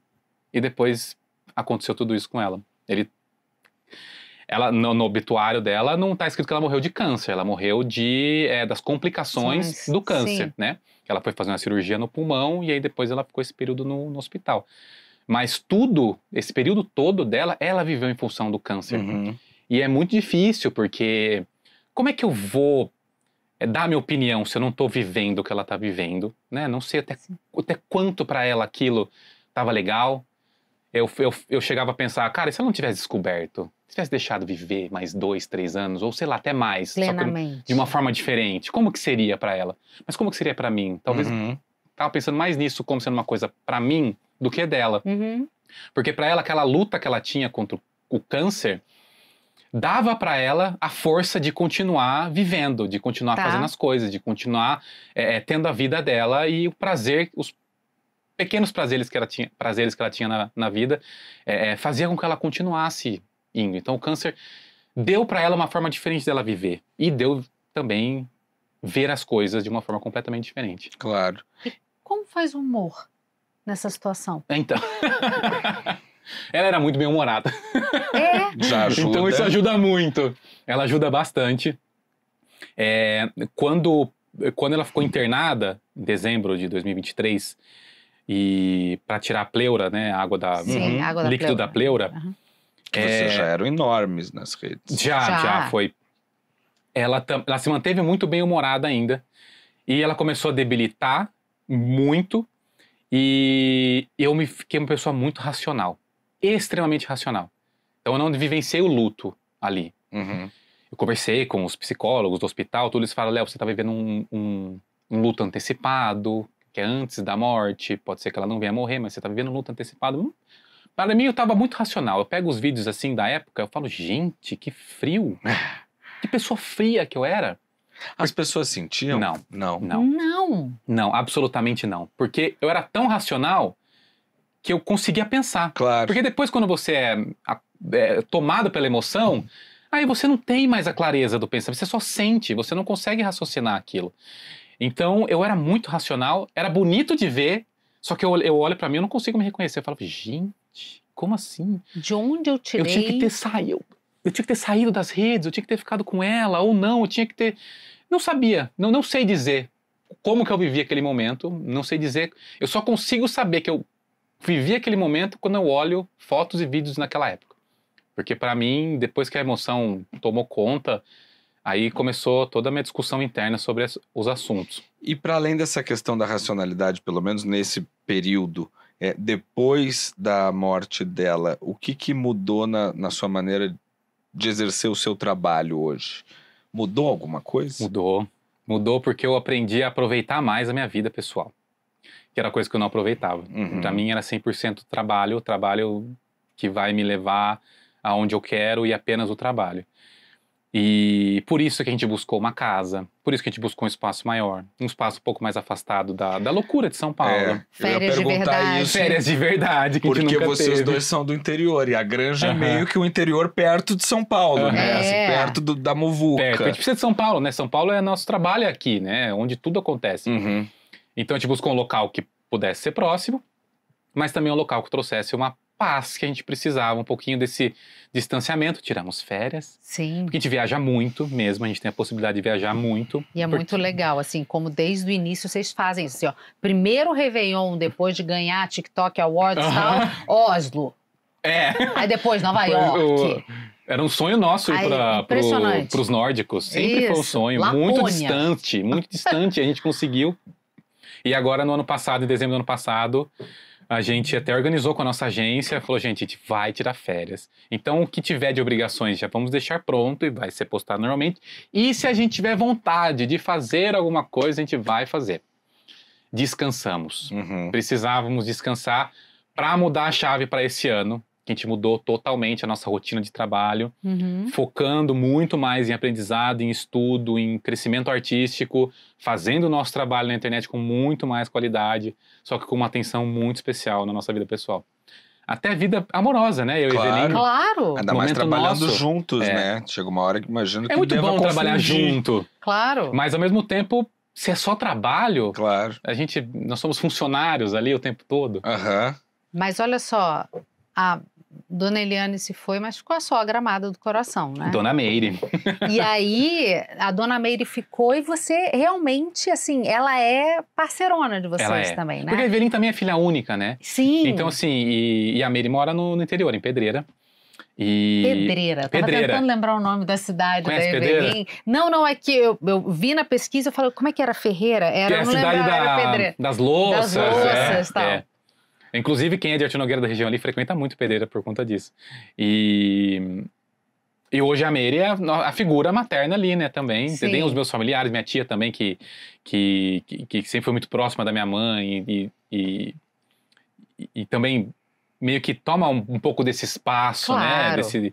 e depois aconteceu tudo isso com ela. Ela, no obituário dela, não está escrito que ela morreu de câncer, ela morreu das complicações do câncer, né? Ela foi fazer uma cirurgia no pulmão e aí depois ela ficou esse período no hospital. Mas esse período todo dela, ela viveu em função do câncer. Uhum. E é muito difícil, porque como é que eu vou dar minha opinião se eu não tô vivendo o que ela tá vivendo, né? Não sei até quanto para ela aquilo tava legal. Eu chegava a pensar, cara, e se eu não tivesse descoberto? Se tivesse deixado viver mais 2, 3 anos, ou sei lá, até mais. Plenamente. Só que de uma forma diferente. Como que seria para ela? Mas como que seria para mim? Talvez tava pensando mais nisso como sendo uma coisa para mim do que dela. Uhum. Porque para ela, aquela luta que ela tinha contra o câncer dava para ela a força de continuar vivendo, de continuar fazendo as coisas, de continuar tendo a vida dela e o prazer, os pequenos prazeres que ela tinha na vida, fazia com que ela continuasse indo. Então o câncer deu para ela uma forma diferente dela viver e deu também ver as coisas de uma forma completamente diferente. Claro. E como faz o humor nessa situação? Então, ela era muito bem-humorada. Já ajuda. Então isso ajuda muito. Ela ajuda bastante. Quando ela ficou internada, em dezembro de 2023, e para tirar a pleura, né, a água Sim, água da líquido da pleura. Uhum. Vocês já eram enormes nas redes. Já foi. Ela se manteve muito bem-humorada ainda. E ela começou a debilitar muito. E eu fiquei uma pessoa muito racional. Extremamente racional. Então eu não vivenciei o luto ali. Uhum. Eu conversei com os psicólogos do hospital, tudo eles falaram, Léo, você tá vivendo um luto antecipado, que é antes da morte, pode ser que ela não venha morrer, mas você tá vivendo um luto antecipado. Para mim eu tava muito racional. Eu pego os vídeos assim da época, eu falo, gente, que frio. Que pessoa fria que eu era. As pessoas sentiam? Não, absolutamente não. Porque eu era tão racional que eu conseguia pensar. Claro. Porque depois quando você é tomado pela emoção, aí você não tem mais a clareza do pensamento, você só sente, você não consegue raciocinar aquilo. Então eu era muito racional, era bonito de ver, só que eu olho pra mim e eu não consigo me reconhecer. Eu falo, gente, como assim? De onde eu tirei? Eu tinha que ter saído. Eu tinha que ter saído das redes, eu tinha que ter ficado com ela, ou não, eu tinha que ter... Não sabia, não sei dizer como que eu vivi aquele momento, não sei dizer... Eu só consigo saber que eu vivi aquele momento quando eu olho fotos e vídeos naquela época. Porque pra mim, depois que a emoção tomou conta, aí começou toda a minha discussão interna sobre os assuntos. E para além dessa questão da racionalidade, pelo menos nesse período, depois da morte dela, o que mudou na sua maneira de exercer o seu trabalho hoje? Mudou alguma coisa? Mudou porque eu aprendi a aproveitar mais a minha vida pessoal. Que era coisa que eu não aproveitava. Uhum. Pra mim era 100% trabalho que vai me levar aonde eu quero e apenas o trabalho. E por isso que a gente buscou uma casa, por isso que a gente buscou um espaço maior, um espaço um pouco mais afastado da loucura de São Paulo. Férias de verdade. Férias de verdade, que a gente nunca vocês teve. dois são do interior, e a Granja é meio que o interior perto de São Paulo, né? Assim, perto da muvuca. Perto. A gente precisa de São Paulo, né? São Paulo é nosso trabalho aqui, né? Onde tudo acontece. Uhum. Então a gente buscou um local que pudesse ser próximo, mas também um local que trouxesse uma paz que a gente precisava, um pouquinho desse distanciamento. Tiramos férias. Sim. Porque a gente viaja muito mesmo, a gente tem a possibilidade de viajar muito. E é muito legal, assim, como desde o início vocês fazem isso, assim, ó. Primeiro Réveillon, depois de ganhar TikTok Awards e tal, Oslo. Aí depois Nova York. Era um sonho nosso ir para os nórdicos. Sempre foi um sonho. Lapônia. Muito distante a gente conseguiu. E agora, no ano passado, em dezembro do ano passado, a gente até organizou com a nossa agência, falou, gente, a gente vai tirar férias. Então, o que tiver de obrigações, já vamos deixar pronto e vai ser postado normalmente. E se a gente tiver vontade de fazer alguma coisa, a gente vai fazer. Descansamos. Uhum. Precisávamos descansar para mudar a chave para esse ano. Que a gente mudou totalmente a nossa rotina de trabalho, focando muito mais em aprendizado, em estudo, em crescimento artístico, fazendo o nosso trabalho na internet com muito mais qualidade, só que com uma atenção muito especial na nossa vida pessoal. Até a vida amorosa, né? Eu e Eveline. Claro! Ainda mais trabalhando nosso. juntos, né? Chega uma hora que imagino que É muito deva bom trabalhar confundir. junto. Claro! Mas ao mesmo tempo, se é só trabalho, Claro. nós somos funcionários ali o tempo todo. Aham. Mas olha só, Dona Eliane se foi, mas ficou a sogra amada do coração, né? Dona Meire. E aí, a Dona Meire ficou e você realmente, assim, ela é parceirona de vocês também, né? Porque a Evelyn também é filha única, né? Sim. Então, assim, e a Meire mora no interior, em Pedreira. Pedreira. Tava tentando lembrar o nome da cidade. Conhece da Evelyn. Pedreira? Não, é que eu vi na pesquisa, eu falei, como é que era? Ferreira? Era, que é a não cidade lembrava, era Pedreira. das louças. Das louças e tal. Inclusive, quem é de Artur Nogueira da região ali frequenta muito Pedreira por conta disso. E hoje a Meire é a figura materna ali, né, também. Sim. Tem os meus familiares, minha tia também, que sempre foi muito próxima da minha mãe e também meio que toma um pouco desse espaço, claro. né,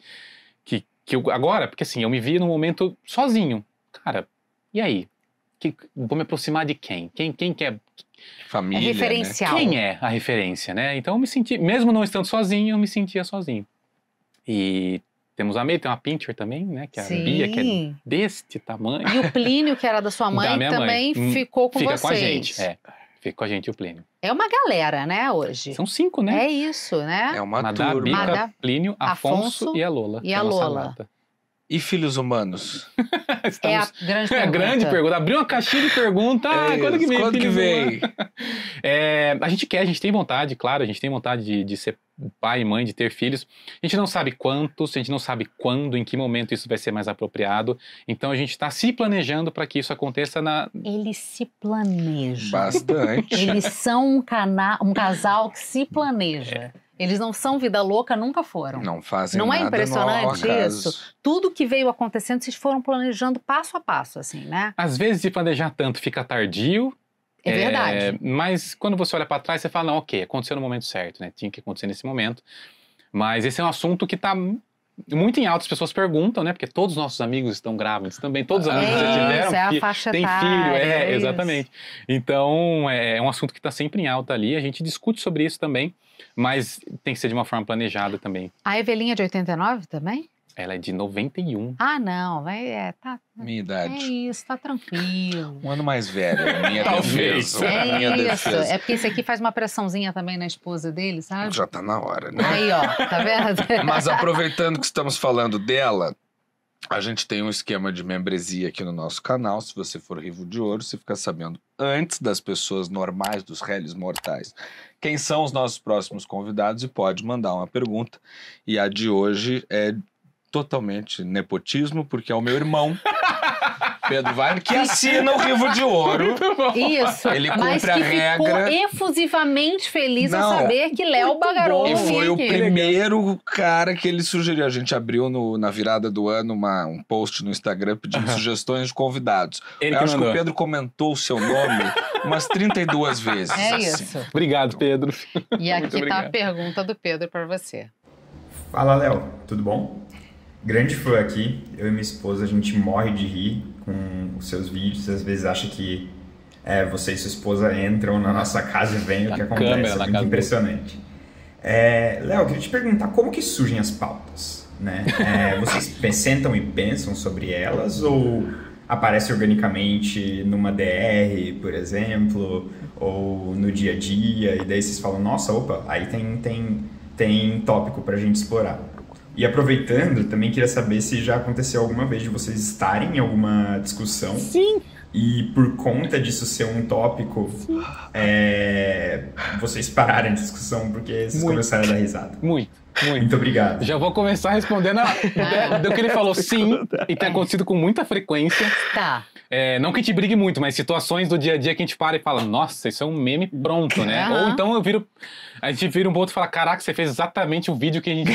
que eu, agora, porque assim, eu me vi num momento sozinho. Cara, e aí? Vou me aproximar de quem? Quem que é... Família, é referencial. Né? Quem é a referência, né? Então eu me senti, mesmo não estando sozinho, eu me sentia sozinho. E temos a Meire, tem uma Pinter também, né? Que é a Bia, que é deste tamanho. E o Plínio, que era da sua mãe, também ficou com vocês. Fica com a gente, fica com a gente o Plínio. É uma galera, né, hoje? São 5, né? É isso, né? É uma Madá, turma. Bica, Plínio, Afonso e a Lola. E a Lola. E filhos humanos? É a grande pergunta. É a grande pergunta. Abriu uma caixinha de pergunta. Quando que vem? Quando que vem? A gente tem vontade, claro, a gente tem vontade de ser pai e mãe, de ter filhos. A gente não sabe quantos, a gente não sabe quando, em que momento isso vai ser mais apropriado. Então a gente está se planejando para que isso aconteça Eles se planejam. Bastante. Eles são um casal que se planeja. Eles não são vida louca, nunca foram. Não fazem nada. Não é impressionante isso? Tudo que veio acontecendo, vocês foram planejando passo a passo, assim, né? Às vezes, de planejar tanto, fica tardio. É verdade. Mas quando você olha para trás, você fala, não, ok, aconteceu no momento certo, né? Tinha que acontecer nesse momento. Mas esse é um assunto que está muito em alta, as pessoas perguntam, né? Porque todos os nossos amigos estão grávidos também, todos os amigos já tiveram, é a faixa tem etária, filho, exatamente. Então, é um assunto que está sempre em alta ali, a gente discute sobre isso também, mas tem que ser de uma forma planejada também. A Evelyn é de 89 também? Ela é de 91. Ah, não, tá... Minha idade. É isso, tá tranquilo. Um ano mais velho, minha Talvez. defesa. É porque esse aqui faz uma pressãozinha também na esposa dele, sabe? Já tá na hora, né? Aí, ó, tá vendo? Mas aproveitando que estamos falando dela, a gente tem um esquema de membresia aqui no nosso canal. Se você for Rivo de Ouro, você fica sabendo antes das pessoas normais, dos réis mortais, quem são os nossos próximos convidados e pode mandar uma pergunta. E a de hoje é totalmente nepotismo, porque é o meu irmão, Pedro Weiner, que assina o Rivo de Ouro. Isso, ele cumpre mas que a regra. Ficou efusivamente feliz ao saber que Léo Bagarou. E foi o primeiro cara que ele sugeriu. A gente abriu na virada do ano um post no Instagram pedindo sugestões de convidados. Eu acho que o Pedro comentou o seu nome umas 32 vezes. É isso. Obrigado, Pedro. E aqui tá a pergunta do Pedro para você. Fala, Léo. Tudo bom? Grande fã aqui, eu e minha esposa, a gente morre de rir com os seus vídeos, às vezes acha que você e sua esposa entram na nossa casa e veem o que acontece, é muito impressionante. Léo, eu queria te perguntar como que surgem as pautas, né? Vocês sentam e pensam sobre elas ou aparece organicamente numa DR, por exemplo, ou no dia a dia, e daí vocês falam, nossa, opa, aí tem tópico pra gente explorar. E aproveitando, também queria saber se já aconteceu alguma vez de vocês estarem em alguma discussão. Sim. E por conta disso ser um tópico, vocês pararem a discussão porque vocês começaram a dar risada. Muito obrigado. Já vou começar respondendo do que ele falou, sim, e tem acontecido com muita frequência. Tá. Não que a gente brigue muito, mas situações do dia a dia que a gente para e fala, nossa, isso é um meme pronto, né? Ou então a gente vira um pouco e fala, caraca, você fez exatamente o vídeo que a gente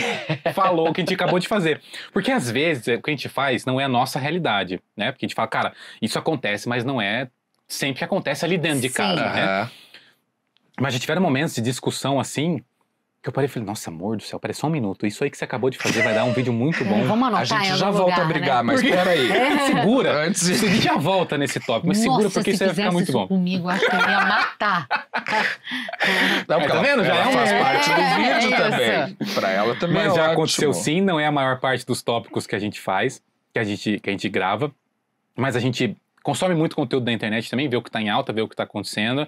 falou, que a gente acabou de fazer. Porque às vezes o que a gente faz não é a nossa realidade, né? Porque a gente fala, cara, isso acontece, mas não é sempre que acontece ali dentro de casa, né? Mas já tiveram momentos de discussão assim, que eu parei e falei, nossa, amor do céu, parece só um minuto. Isso aí que você acabou de fazer vai dar um vídeo muito bom. Vamos anotar, a gente já volta a brigar, né? Mas peraí. Segura. A gente já volta nesse tópico, mas segura porque isso vai ficar muito bom. Comigo, acho que eu ia matar. Não, porque tá vendo? Ela faz parte do vídeo também. Pra ela também mas já ótimo. aconteceu sim, não é a maior parte dos tópicos que a gente faz, que a gente grava. Mas a gente consome muito conteúdo da internet também, vê o que tá em alta, vê o que tá acontecendo.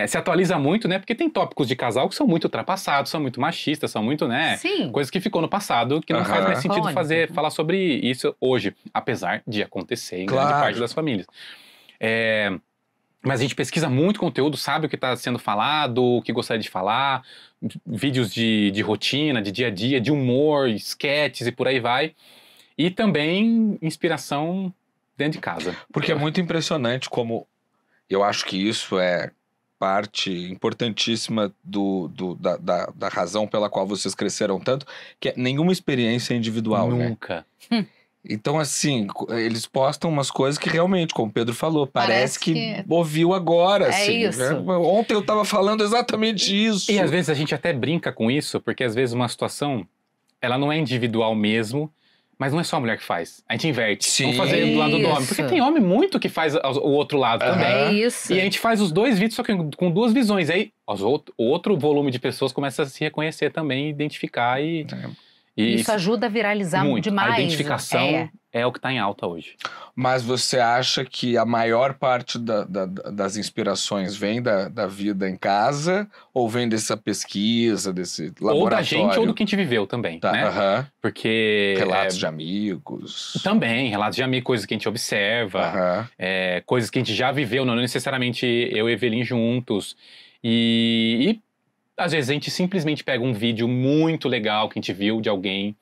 Se atualiza muito, né? Porque tem tópicos de casal que são muito ultrapassados, são muito machistas, são muito, né? Sim. Coisas que ficou no passado, que não faz mais sentido falar sobre isso hoje. Apesar de acontecer em grande parte das famílias. Mas a gente pesquisa muito conteúdo, sabe o que está sendo falado, o que gostaria de falar, vídeos de rotina, de dia a dia, de humor, sketches e por aí vai. E também inspiração dentro de casa. Porque é muito impressionante como eu acho que isso é parte importantíssima da razão pela qual vocês cresceram tanto, que é nenhuma experiência individual, Nunca. Né? Então, assim, eles postam umas coisas que realmente, como o Pedro falou, parece que ouviu agora, assim. Isso. Né? Ontem eu tava falando exatamente isso. E às vezes a gente até brinca com isso, porque às vezes uma situação, ela não é individual mesmo, mas não é só a mulher que faz. A gente inverte. Sim. Vamos fazer do lado do homem. Porque tem homem muito que faz o outro lado também. É isso. E a gente faz os dois vídeos, só que com duas visões. Aí o outro volume de pessoas começa a se reconhecer também, identificar e... Isso ajuda a viralizar muito. demais. A identificação é o que está em alta hoje. Mas você acha que a maior parte das inspirações vem da vida em casa ou vem dessa pesquisa, desse laboratório? Ou da gente ou do que a gente viveu também, né? Porque... Relatos de amigos. Também, relatos de amigos, coisas que a gente observa, coisas que a gente já viveu, não necessariamente eu e Evelyn juntos. E às vezes a gente simplesmente pega um vídeo muito legal que a gente viu de alguém,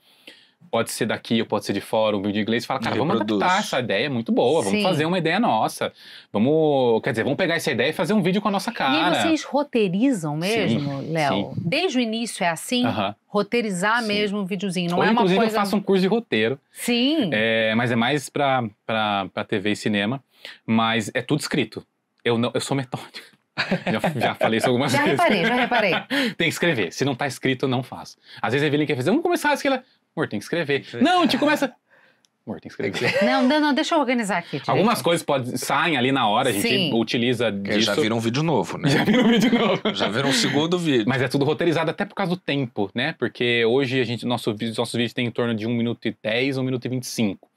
pode ser daqui ou pode ser de fora, um vídeo em inglês, e fala, cara, vamos adaptar essa ideia, é muito boa, vamos fazer uma ideia nossa. Vamos pegar essa ideia e fazer um vídeo com a nossa cara. E aí vocês roteirizam mesmo, Léo? Desde o início é assim? Roteirizar mesmo um videozinho, não é uma coisa... Inclusive eu faço um curso de roteiro. Sim. Mas é mais pra TV e cinema, mas é tudo escrito. Eu sou metódico. Já falei isso algumas vezes. Já reparei. Tem que escrever. Se não tá escrito, eu não faço. Às vezes a Evelyn quer fazer, vamos começar assim, ela... Amor, tem que escrever. Não, a gente começa... Amor, tem que escrever. Não, deixa eu organizar aqui. Direito. Algumas coisas saem ali na hora, a gente utiliza disso. Já viram um vídeo novo, né? Já viram um vídeo novo. Já viram um segundo vídeo. Mas é tudo roteirizado até por causa do tempo, né? Porque hoje nossos vídeos têm em torno de 1 minuto e 10, 1 minuto e 25.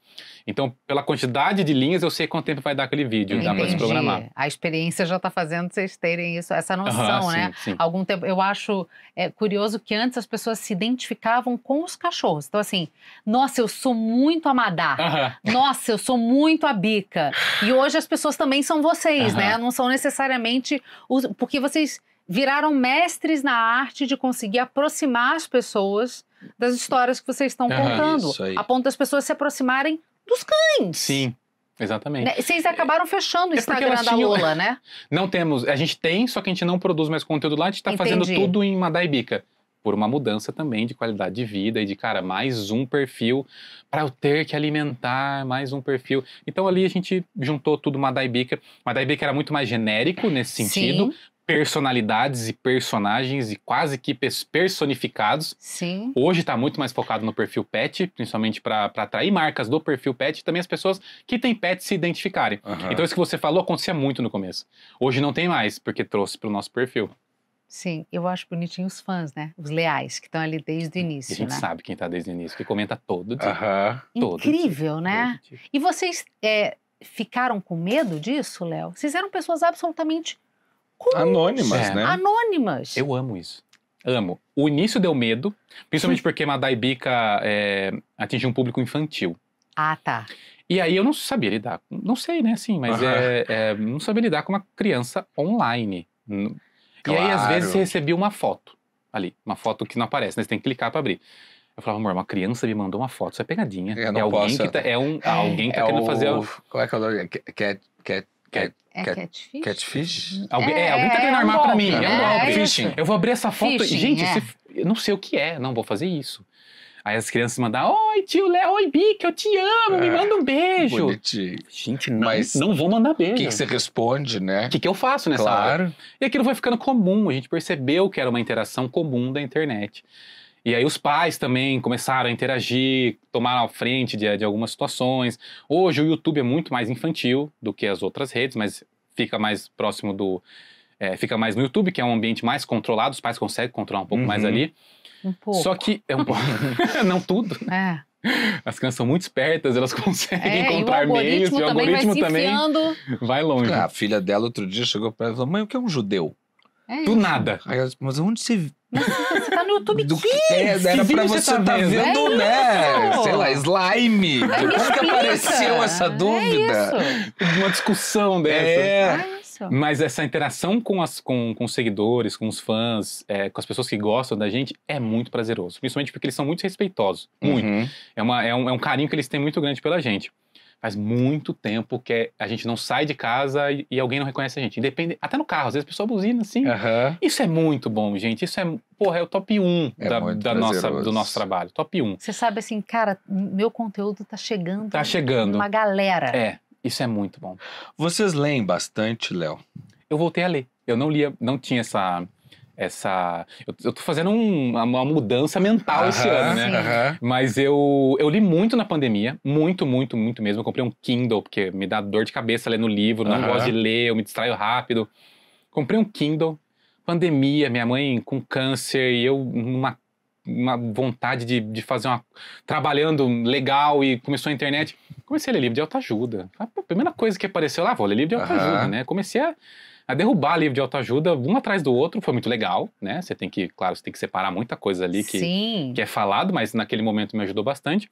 Então, pela quantidade de linhas, eu sei quanto tempo vai dar aquele vídeo, dá pra se programar. A experiência já tá fazendo vocês terem essa noção, né? Sim. Algum tempo, eu acho curioso que antes as pessoas se identificavam com os cachorros. Então, assim, nossa, eu sou muito a Madá. Nossa, eu sou muito a Bica. E hoje as pessoas também são vocês, né? Não são necessariamente... Porque vocês viraram mestres na arte de conseguir aproximar as pessoas das histórias que vocês estão contando. A ponto das pessoas se aproximarem dos cães. Sim, exatamente. Né? Vocês acabaram fechando o Instagram da Lola, né? Não temos, a gente tem, só que a gente não produz mais conteúdo lá, a gente tá fazendo tudo em Madá e Bica. Por uma mudança também de qualidade de vida e de, cara, mais um perfil para eu ter que alimentar, mais um perfil. Então ali a gente juntou tudo Madá e Bica. Madá e Bica era muito mais genérico nesse sentido. Sim. Personalidades e personagens e quase que personificados. Sim. Hoje está muito mais focado no perfil pet, principalmente para atrair marcas do perfil pet e também as pessoas que têm pet se identificarem. Então isso que você falou acontecia muito no começo. Hoje não tem mais, porque trouxe para o nosso perfil. Sim, eu acho bonitinho os fãs, né? Os leais, que estão ali desde o início, e a gente sabe quem está desde o início, que comenta todo dia. Incrível, né? E vocês ficaram com medo disso, Léo? Vocês eram pessoas absolutamente comuns. Anônimas, né? Anônimas. Eu amo isso. Amo. O início deu medo, principalmente porque Madá e Bica atinge um público infantil. Ah, tá. E aí eu não sabia lidar, não sei, né, assim, mas não sabia lidar com uma criança online. Claro. E aí, às vezes, você recebia uma foto ali, uma foto que não aparece, né, você tem que clicar pra abrir. Eu falava, amor, uma criança me mandou uma foto, isso é pegadinha. É alguém que tá, alguém que tá querendo fazer... Qual é que é o nome? Catfish? Catfish? Alguém tá querendo armar pra mim. É um golpe. Phishing. Eu vou abrir essa foto Phishing, gente, eu não sei o que é. Não, vou fazer isso. Aí as crianças mandam, oi tio Léo, oi Bica, eu te amo, me manda um beijo. Bonitinho. Gente, não vou mandar beijo. O que você responde, né? O que eu faço nessa hora? E aquilo foi ficando comum, a gente percebeu que era uma interação comum da internet. E aí os pais também começaram a interagir, tomaram a frente de algumas situações. Hoje o YouTube é muito mais infantil do que as outras redes, mas fica mais próximo fica mais no YouTube, que é um ambiente mais controlado, os pais conseguem controlar um pouco mais ali. Um pouco. Só que é um pouco, não tudo. As crianças são muito espertas, elas conseguem encontrar meios. E o algoritmo também vai longe. A filha dela outro dia chegou pra ela e falou, mãe, o que é um judeu? Do nada. Aí ela disse, mas onde você... Você tá no YouTube Kids. Era pra você tá vendo, né? Sei lá, slime. Como que apareceu essa dúvida? Uma discussão dessa. É isso. Mas essa interação com os seguidores, com os fãs, com as pessoas que gostam da gente, é muito prazeroso. Principalmente porque eles são muito respeitosos. Muito. É um carinho que eles têm muito grande pela gente. Faz muito tempo que a gente não sai de casa e alguém não reconhece a gente. Até no carro, às vezes a pessoa buzina assim. Isso é muito bom, gente. Isso é o top 1 do nosso trabalho. Top 1. Você sabe assim, cara, meu conteúdo tá chegando. Tá chegando. Uma galera. Isso é muito bom. Vocês leem bastante, Léo? Eu voltei a ler. Eu não lia, não tinha eu tô fazendo uma mudança mental esse ano, né? Mas eu li muito na pandemia, muito mesmo. Eu comprei um Kindle, porque me dá dor de cabeça lendo livro, não gosto de ler, eu me distraio rápido. Comprei um Kindle, pandemia, minha mãe com câncer e eu uma vontade de fazer trabalhando legal e começou a internet. Comecei a ler livro de autoajuda. A primeira coisa que apareceu lá, vou ler livro de autoajuda, né? Comecei a derrubar livro de autoajuda um atrás do outro, foi muito legal, né? Você tem que separar muita coisa ali que é falado, mas naquele momento me ajudou bastante.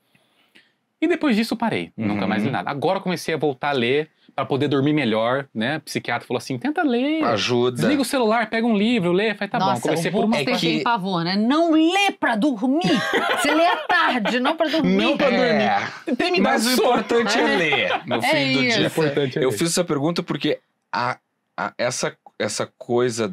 E depois disso parei, nunca mais li nada. Agora comecei a voltar a ler para poder dormir melhor, né? O psiquiatra falou assim, tenta ler. Ajuda. Desliga o celular, pega um livro, lê, faz bom. Comecei por uma coisa tem pavor, né? Não lê pra dormir. Você lê à tarde, não pra dormir. Não pra dormir. Mas o importante é ler, no fim do dia. Eu fiz essa pergunta porque essa coisa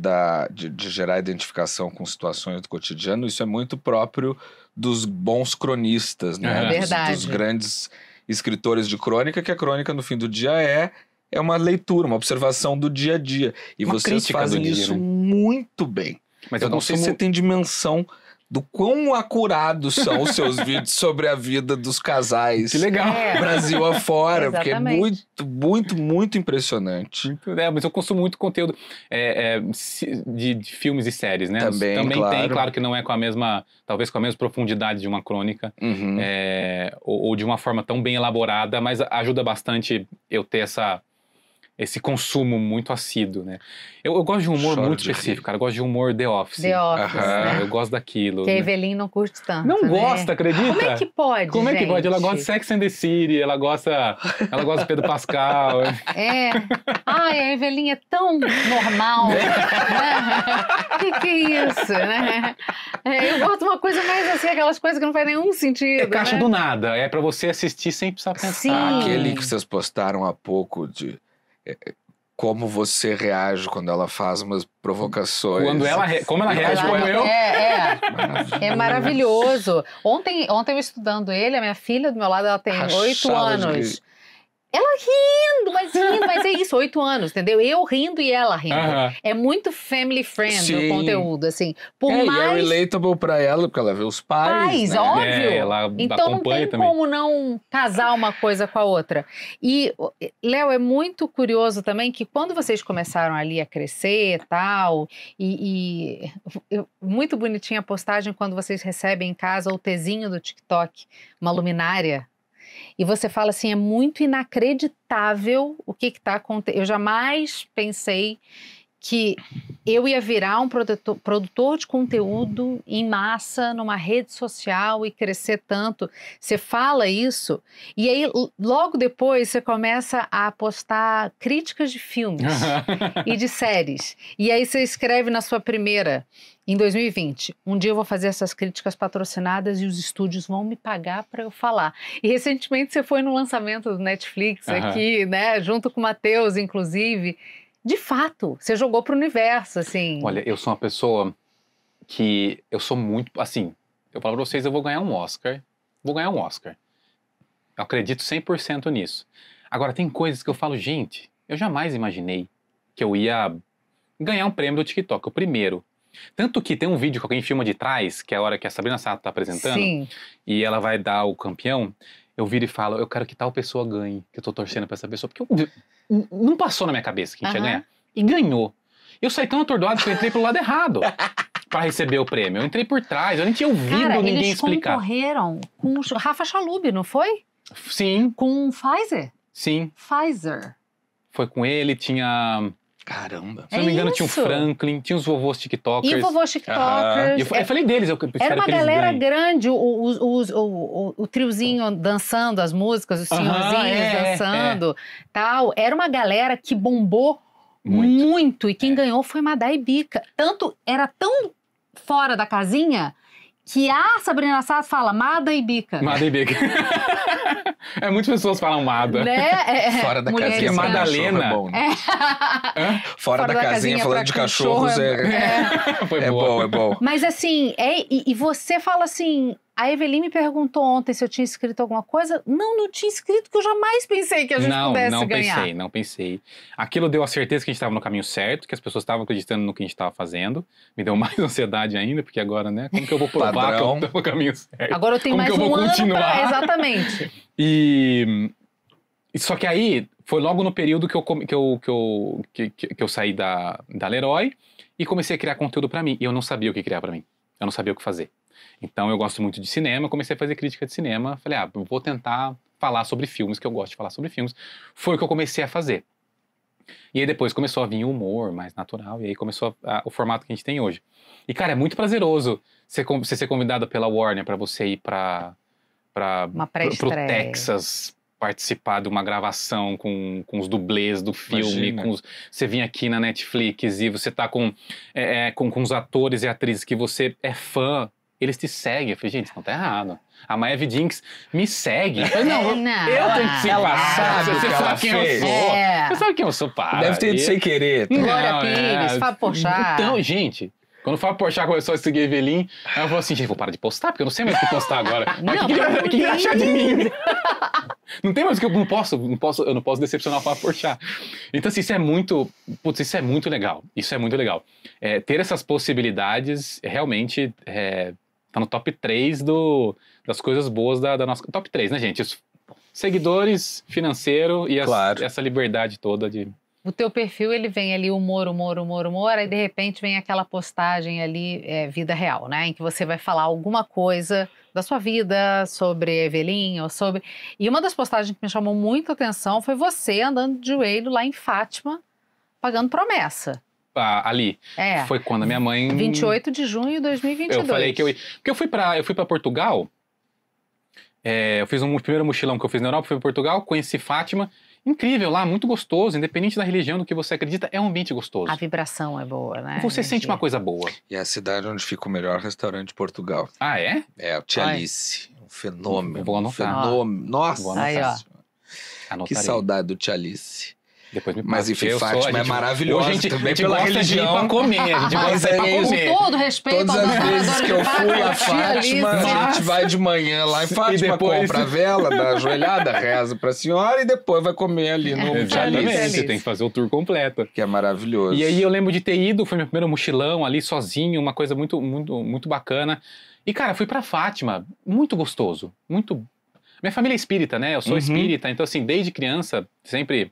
de gerar identificação com situações do cotidiano, isso é muito próprio dos bons cronistas, né? Dos grandes escritores de crônica, que a crônica no fim do dia é uma leitura, uma observação do dia a dia. E vocês fazem isso muito bem. Mas eu não sei se você tem dimensão do quão acurados são os seus vídeos sobre a vida dos casais. Que legal. Brasil afora, porque é muito impressionante. Mas eu consumo muito conteúdo de filmes e séries, né? Também claro. Tem, claro que não é talvez com a mesma profundidade de uma crônica, ou de uma forma tão bem elaborada, mas ajuda bastante eu ter esse consumo muito assíduo, né? Eu gosto de um humor muito específico, cara. Eu gosto de humor The Office. The Office, né? Eu gosto daquilo. Que a Evelyn não curte tanto, Não gosta, acredita? Como é que pode, Como é que gente? pode? Ela gosta de Sex and the City, ela gosta de Pedro Pascal. Ai, a Evelyn é tão normal. Né? Que é isso, né? Eu gosto de uma coisa mais assim, aquelas coisas que não faz nenhum sentido. É caixa do nada. É pra você assistir sem precisar pensar. Sim. Aquele que vocês postaram há pouco de... como você reage quando ela faz umas provocações. Como ela reage com eu. É maravilhoso. Ontem eu estudando ele, a minha filha do meu lado, ela tem 8 anos. Ela rindo, mas é isso, 8 anos, entendeu? Eu rindo e ela rindo. É muito family friend o conteúdo, assim. E é relatable pra ela, porque ela vê os pais, né? Óbvio. Ela então não tem como não casar uma coisa com a outra. E, Léo, é muito curioso também que quando vocês começaram ali a crescer e tal, muito bonitinha a postagem quando vocês recebem em casa o tezinho do TikTok, uma luminária. E você fala assim, é muito inacreditável o que está acontecendo. Eu jamais pensei que eu ia virar um produtor de conteúdo em massa numa rede social e crescer tanto. Você fala isso e aí logo depois você começa a postar críticas de filmes e de séries. E aí você escreve na sua primeira... Em 2020, um dia eu vou fazer essas críticas patrocinadas e os estúdios vão me pagar para eu falar. E recentemente você foi no lançamento do Netflix aqui, né? Junto com o Matheus, inclusive. De fato, você jogou pro universo, assim. Olha, eu sou uma pessoa que... Eu sou muito... Assim, eu falo pra vocês, eu vou ganhar um Oscar. Vou ganhar um Oscar. Eu acredito 100% nisso. Agora, tem coisas que eu falo, gente, eu jamais imaginei que eu ia ganhar um prêmio do TikTok, o primeiro. Tanto que tem um vídeo que alguém filma de trás, que é a hora que a Sabrina Sato tá apresentando, Sim. E ela vai dar o campeão, eu viro e falo, eu quero que tal pessoa ganhe, que eu tô torcendo pra essa pessoa, porque não passou na minha cabeça que a gente ia ganhar. E ganhou. Eu saí tão atordoado que eu entrei pelo lado errado. pra receber o prêmio. Eu entrei por trás, eu nem tinha ouvido ninguém explicar. Eles concorreram com o Rafa Chalub, não foi? Sim. Com o Pfizer? Sim. Pfizer. Foi com ele, tinha... Caramba. Se não me engano, tinha o Franklin, tinha os vovôs TikTokers. E o vovô TikTokers. Eu falei deles, eu Era uma galera ganhem. grande, o triozinho dançando as músicas, os senhorzinhos dançando, tal. Era uma galera que bombou muito. E quem ganhou foi Madá e Bica. Era tão fora da casinha que a Sabrina Sato fala Mada e Bica. Mada e Bica. Muitas pessoas falam Mada. Né? Fora da casinha, que Madalena. É bom, né? Fora da casinha, falando de cachorros, Foi é bom, é bom. Mas assim, e você fala assim, a Evelyn me perguntou ontem se eu tinha escrito alguma coisa. Não tinha escrito, que eu jamais pensei que a gente pudesse ganhar. Não pensei. Aquilo deu a certeza que a gente estava no caminho certo, que as pessoas estavam acreditando no que a gente estava fazendo. Me deu mais ansiedade ainda, porque agora, né, como que eu vou provar que eu estou no caminho certo? Agora eu tenho mais um ano pra... Exatamente. Só que aí, foi logo no período que eu saí da Leroy e comecei a criar conteúdo pra mim. E eu não sabia o que criar pra mim. Eu não sabia o que fazer. Então, eu gosto muito de cinema, comecei a fazer crítica de cinema. Falei, vou tentar falar sobre filmes, que eu gosto de falar sobre filmes. Foi o que eu comecei a fazer. E aí depois começou a vir o humor mais natural, e aí começou o formato que a gente tem hoje. E, cara, é muito prazeroso você ser convidada pela Warner pra você ir pro Texas participar de uma gravação com os dublês do filme, você vir aqui na Netflix e você tá com os atores e atrizes que você é fã, eles te seguem. Eu falei, gente, não tá errado. A Maeve Jinx me segue. Eu falei, eu tenho que ser passado. Você sabe quem eu sou. Você sabe quem eu sou, para. Deve ter ido sem querer. Glória Pires, Fábio Porchat. Então, gente... Quando o Fábio Porchat começou a seguir a Evelyn, ela falou assim, gente, vou parar de postar, porque eu não sei mais o que postar agora. O que ele achar de mim? Não tem mais o que eu não posso decepcionar o Fábio Porchat. Então, assim, isso é muito legal. Isso é muito legal. Ter essas possibilidades, realmente, tá no top 3 das coisas boas da nossa... Top 3, né, gente? Os seguidores, financeiro e essa liberdade toda de... O teu perfil, ele vem ali humor, aí de repente vem aquela postagem ali, vida real, né? Em que você vai falar alguma coisa da sua vida, sobre Evelyn, ou sobre... E uma das postagens que me chamou muito a atenção foi você andando de joelho lá em Fátima, pagando promessa. Ali. Foi quando a minha mãe... 28 de junho de 2022. Eu falei que eu ia... Porque eu fui pra Portugal, eu fiz um primeiro mochilão que eu fiz na Europa, fui pra Portugal, conheci Fátima... Incrível lá, muito gostoso, independente da religião do que você acredita, é um ambiente gostoso. A vibração é boa, né? Você sente uma coisa boa. E é a cidade onde fica o melhor restaurante de Portugal. Ah, é? É, o Tia Alice. Um fenômeno. Vou anotar. Um fenômeno. Nossa, aí, que saudade do Tia Alice. Depois me mas enfim, Fátima é maravilhosa. A gente também pela religião. Pra comer, a gente gosta de comer. Com todo respeito todas as vezes que eu fui a Fátima, a gente vai de manhã lá em Fátima, compra a vela, dá a ajoelhada, reza pra senhora e depois vai comer ali no Tia Alice. Você tem que fazer o tour completo. Que é maravilhoso. E aí eu lembro de ter ido, foi meu primeiro mochilão ali sozinho, uma coisa muito, muito, muito bacana. E cara, fui pra Fátima, muito gostoso, muito... Minha família é espírita, né? Eu sou espírita, então assim, desde criança, sempre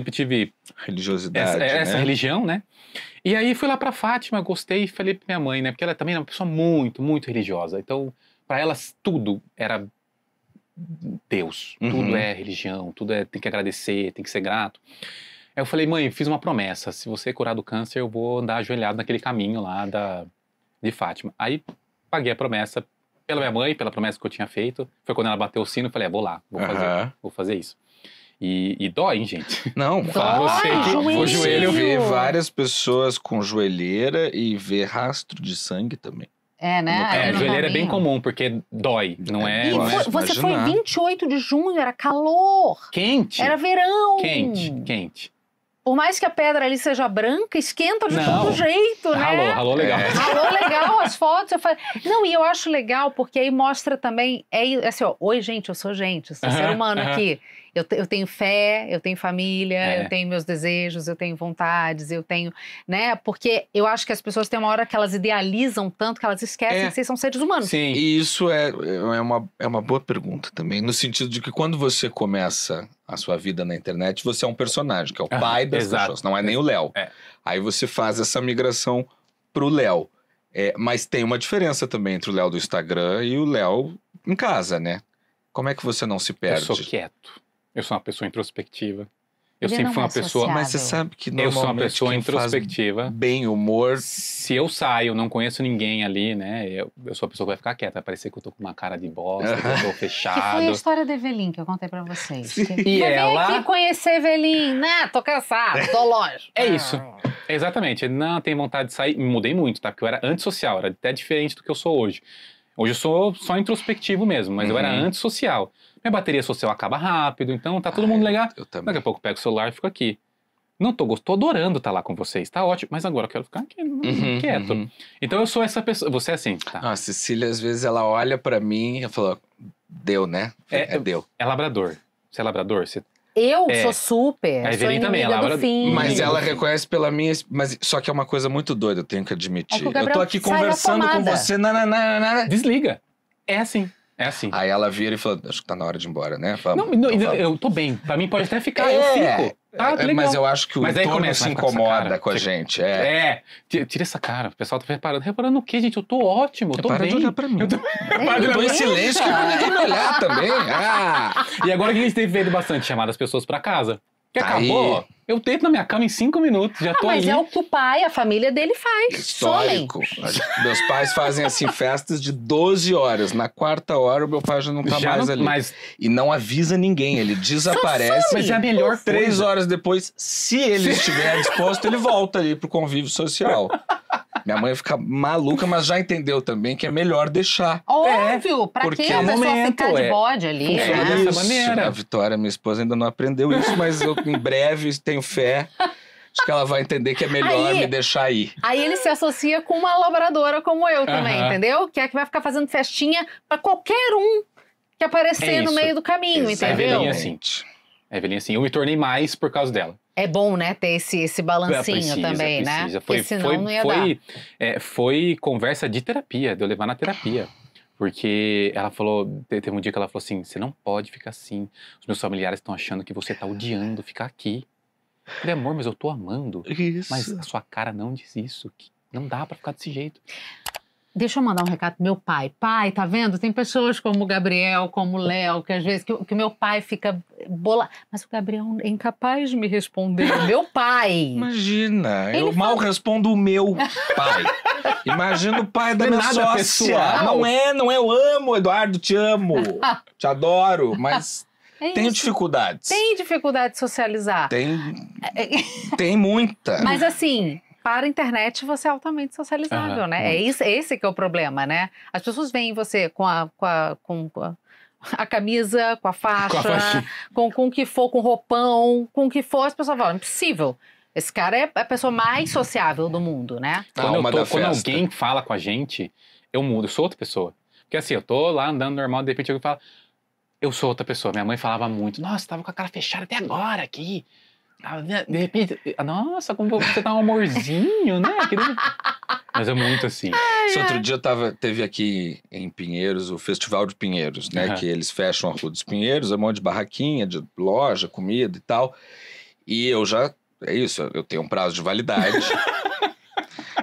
tive religiosidade, essa religião, né? E aí fui lá pra Fátima, gostei e falei pra minha mãe, né? Porque ela também é uma pessoa muito, muito religiosa. Então, pra elas, tudo era Deus. Tudo é religião, tem que agradecer, tem que ser grato. Aí eu falei, mãe, fiz uma promessa. Se você curar do câncer, eu vou andar ajoelhado naquele caminho lá de Fátima. Aí paguei a promessa pela minha mãe, pela promessa que eu tinha feito. Foi quando ela bateu o sino, eu falei, vou lá, vou fazer isso. E dói, hein, gente? Não, você que o joelho... Eu vi várias pessoas com joelheira e ver rastro de sangue também. Né? Joelheira é bem comum, porque dói, não é? E você foi 28 de junho, era calor. Quente. Era verão. Quente. Por mais que a pedra ali seja branca, esquenta de todo jeito, né? Ralou legal. Ralou legal as fotos. Eu falei... Não, e eu acho legal, porque aí mostra também... assim, ó, oi, gente, eu sou ser humano aqui. Eu tenho fé, eu tenho família, eu tenho meus desejos, eu tenho vontades, eu tenho... né? Porque eu acho que as pessoas têm uma hora que elas idealizam tanto que elas esquecem que vocês são seres humanos. Sim. E isso é uma boa pergunta também, no sentido de que quando você começa a sua vida na internet, você é um personagem, que é o pai das pessoas, não é nem o Léo. Aí você faz essa migração pro Léo. Mas tem uma diferença também entre o Léo do Instagram e o Léo em casa, né? Como é que você não se perde? Eu sou quieto. Eu sou uma pessoa introspectiva. Eu Ele sempre não fui é uma pessoa... sociável. Mas você sabe que Eu normalmente sou uma pessoa quem faz introspectiva. bem humor... Se eu saio, não conheço ninguém ali, né? Eu sou a pessoa que vai ficar quieta. Vai parecer que eu tô com uma cara de bosta, que eu tô Que foi a fechado. história da Evelyn que eu contei pra vocês. Sim. E ela... Vem aqui conhecer Evelyn, né? Tô cansado, tô longe. É isso. Exatamente. Não tenho vontade de sair. Me mudei muito, tá? Porque eu era antissocial. Era até diferente do que eu sou hoje. Hoje eu sou só introspectivo mesmo, mas eu era antissocial. Minha bateria social acaba rápido, então tá todo mundo legal. Eu também. Daqui a pouco eu pego o celular e fico aqui. Não tô adorando estar lá com vocês, tá ótimo, mas agora eu quero ficar aqui, quieto. Então eu sou essa pessoa, você é assim, tá? A Cecília, às vezes, ela olha pra mim e fala, deu, né? Deu. É labrador. Você é labrador? Eu sou super, A sou Evelyn também, inimiga ela do fim. Mas ela reconhece pela minha... Mas só que é uma coisa muito doida, eu tenho que admitir. É que o Eu Gabriel tô aqui sai da conversando com tomada. você, Desliga. É assim. É assim. Aí ela vira e fala, acho que tá na hora de ir embora, né? Vamos, Não, então vamos. eu tô bem. Pra mim pode até ficar, eu fico. Tá, legal. Mas eu acho que o Mas aí entorno começa, se vai ficar com essa incomoda cara. com a gente. Tira essa cara. O pessoal tá reparando. Reparando o quê, gente? Eu tô ótimo, eu tô Para bem. de olhar pra mim. Eu tô... Eu tô em silêncio, que ninguém me olhar também. E agora que a gente tem feito bastante, chamar as pessoas pra casa. Que Tá acabou. aí. Eu deito na minha cama em 5 minutos, já tô Mas ali. é o que o pai, a família dele faz. Histórico. Meus pais fazem assim festas de 12 horas. Na quarta hora o meu pai já não tá Já mais não- ali. mas- E não avisa ninguém, ele desaparece. Mas é a melhor 3 coisa. horas depois, se ele estiver disposto, ele volta ali pro convívio social. Minha mãe fica maluca, mas já entendeu também que é melhor deixar. Óbvio, pra porque que é a o pessoa momento, ficar de bode ali, Funciona né? dessa Isso. maneira. A Vitória, minha esposa, ainda não aprendeu isso, mas eu em breve tenho fé. Acho que ela vai entender que é melhor Aí- me deixar ir. Aí ele se associa com uma labradora como eu também, Aham. entendeu? Que é que vai ficar fazendo festinha pra qualquer um que aparecer É no isso. meio do caminho, Exatamente. entendeu? assim. A Evelyn, assim, eu me tornei mais por causa dela. É bom, né, ter esse balancinho Precisa, também, né? precisa. Porque senão não ia dar. Foi conversa de terapia, de eu levar na terapia. Porque ela falou, teve um dia que ela falou assim, você não pode ficar assim. Os meus familiares estão achando que você tá odiando ficar aqui. Eu falei, amor, mas eu tô amando. Isso. Mas a sua cara não diz isso. Que não dá pra ficar desse jeito. Deixa eu mandar um recado pro meu pai. Pai, tá vendo? Tem pessoas como o Gabriel, como o Léo, que às vezes que o meu pai fica bolado. Mas o Gabriel é incapaz de me responder. Meu pai! Imagina, Ele eu mal respondo o meu pai. Imagina o pai da Não é minha nada sócia. pessoal. Não é, eu amo, Eduardo, te amo. Te adoro, mas É tenho isso. dificuldades. Tem dificuldade de socializar. Tem muita. Mas assim, para a internet você é altamente socializável, Aham, né? É isso, esse que é o problema, né? As pessoas veem você com a camisa, com a faixa, com o que for, com o roupão, com o que for, as pessoas falam, impossível. Esse cara é a pessoa mais sociável do mundo, né? Quando alguém fala com a gente, eu mudo, eu sou outra pessoa. Porque assim, eu tô lá andando normal, de repente alguém fala, eu sou outra pessoa. Minha mãe falava muito, nossa, tava com a cara fechada até agora aqui. De repente, nossa, como você tá um amorzinho, né? Mas é muito assim. Esse outro dia teve aqui em Pinheiros o Festival de Pinheiros, né? Uhum. Que eles fecham a Rua dos Pinheiros, é um monte de barraquinha, de loja, comida e tal. E eu já, é isso, eu tenho um prazo de validade.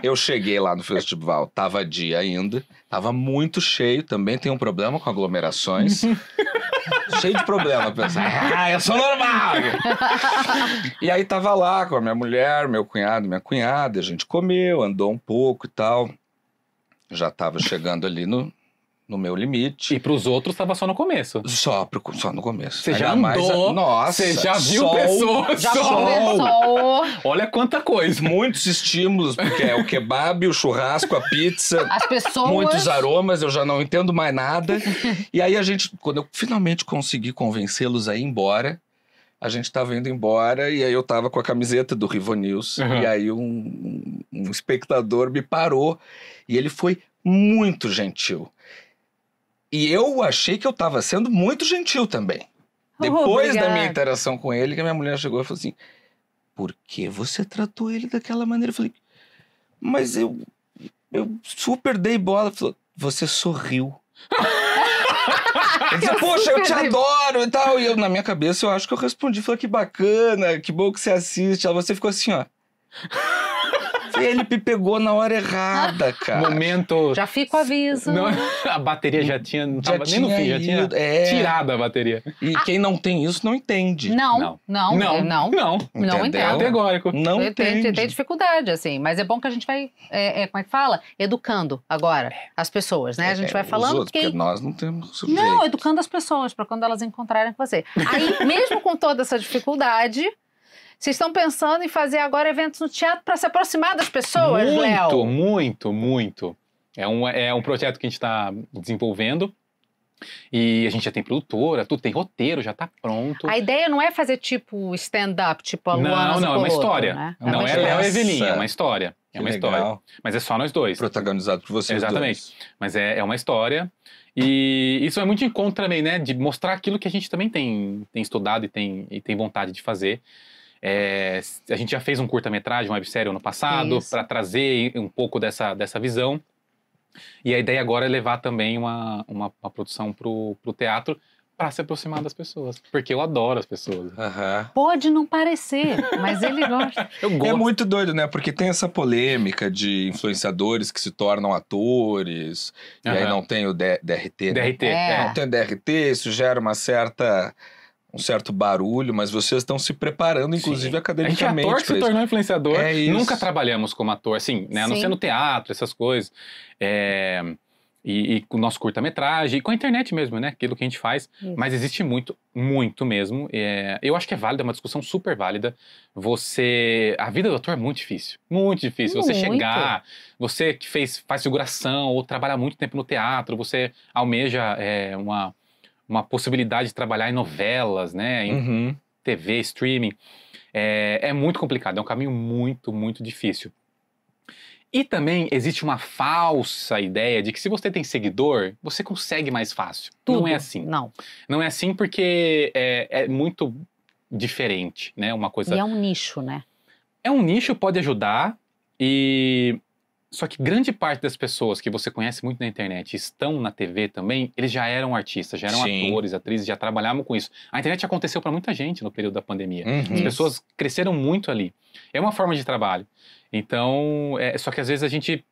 Eu cheguei lá no festival, tava dia ainda, tava muito cheio, também tem um problema com aglomerações. Cheio de problema, pensar, eu sou normal! E aí tava lá com a minha mulher, meu cunhado, minha cunhada, a gente comeu, andou um pouco e tal. Já tava chegando ali no meu limite. E pros outros tava só no começo. Só no começo. Você já Ainda mais andou, nossa, você já viu sol, pessoas. Já sol. conversou, Olha quanta coisa. Muitos estímulos, porque é o kebab, o churrasco, a pizza, as pessoas... muitos aromas, eu já não entendo mais nada. E aí quando eu finalmente consegui convencê-los a ir embora, a gente tava indo embora e aí eu tava com a camiseta do Rivonews. Uhum. E aí um espectador me parou e ele foi muito gentil. E eu achei que eu tava sendo muito gentil também. Depois da minha interação com ele, que a minha mulher chegou e falou assim, por que você tratou ele daquela maneira? Eu falei, mas eu super dei bola. Falou, você sorriu. Eu disse, poxa, eu te adoro e tal. E eu, na minha cabeça, eu acho que eu respondi. Falei, que bacana, que bom que você assiste. Você ficou assim, ó. Ele me pegou na hora errada, cara. Momento... Já fica o aviso. Não, a bateria já tinha... Não Já tava nem no fim, já tinha tirado a bateria. E quem não tem isso não entende. Não entendo. Categórico. Não entende. Tem dificuldade, assim. Mas é bom que a gente vai, como é que fala? Educando agora as pessoas, né? A gente vai falando... Os outros, porque nós não temos sujeito. Não, educando as pessoas, para quando elas encontrarem com você. Aí, mesmo com toda essa dificuldade... Vocês estão pensando em fazer agora eventos no teatro para se aproximar das pessoas, Léo? Muito. É um projeto que a gente está desenvolvendo. E a gente já tem produtora, tudo tem roteiro, já tá pronto. A ideia não é fazer tipo stand-up, tipo a Luana Não, é uma história. Né? Não é Léo e Evelinha, é uma história. É uma legal. história. Mas é só nós dois. Protagonizado por vocês Exatamente. dois. Mas é uma história. E isso é muito em conta também, né? De mostrar aquilo que a gente também tem estudado e tem vontade de fazer. A gente já fez um curta-metragem, uma websérie ano passado, para trazer um pouco dessa visão. E a ideia agora é levar também uma produção pro teatro para se aproximar das pessoas. Porque eu adoro as pessoas. Pode não parecer, mas ele gosta. Eu gosto. É muito doido, né? Porque tem essa polêmica de influenciadores que se tornam atores. E aí não tem o DRT. Né? DRT, Não tem o DRT, isso gera um certo barulho, mas vocês estão se preparando, inclusive, academicamente. A gente é ator que se tornou influenciador. É isso. Nunca trabalhamos como ator, assim, né? A não ser no teatro, essas coisas. E com o nosso curta-metragem, e com a internet mesmo, né? Aquilo que a gente faz. Isso. Mas existe muito mesmo. Eu acho que é válida, é uma discussão super válida. A vida do ator é muito difícil. Muito difícil. Você chegar, você que faz figuração, ou trabalha muito tempo no teatro, você almeja uma possibilidade de trabalhar em novelas, né? Em TV, streaming. É muito complicado, é um caminho muito difícil. E também existe uma falsa ideia de que se você tem seguidor, você consegue mais fácil. Tudo. Não é assim. Não é assim porque é muito diferente, né? Uma coisa... E é um nicho, né? É um nicho, pode ajudar Só que grande parte das pessoas que você conhece muito na internet estão na TV também, eles já eram artistas, já eram atores, atrizes, já trabalhavam com isso. A internet aconteceu para muita gente no período da pandemia. As pessoas cresceram muito ali. É uma forma de trabalho. Então, só que às vezes a gente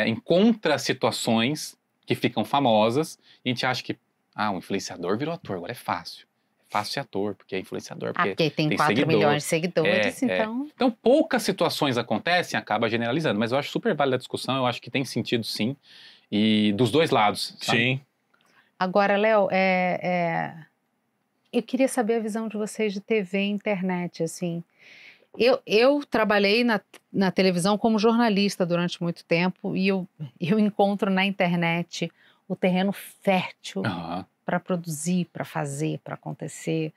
encontra situações que ficam famosas e a gente acha que um influenciador virou ator, agora é fácil. Fácil ser ator, porque é influenciador, porque tem 4 milhões de seguidores, então... Então, poucas situações acontecem, acaba generalizando. Mas eu acho super válida a discussão, eu acho que tem sentido, sim. E dos dois lados, sabe? Sim. Agora, Léo, eu queria saber a visão de vocês de TV e internet, assim. Eu trabalhei na televisão como jornalista durante muito tempo e eu encontro na internet o terreno fértil para produzir, para fazer, para acontecer.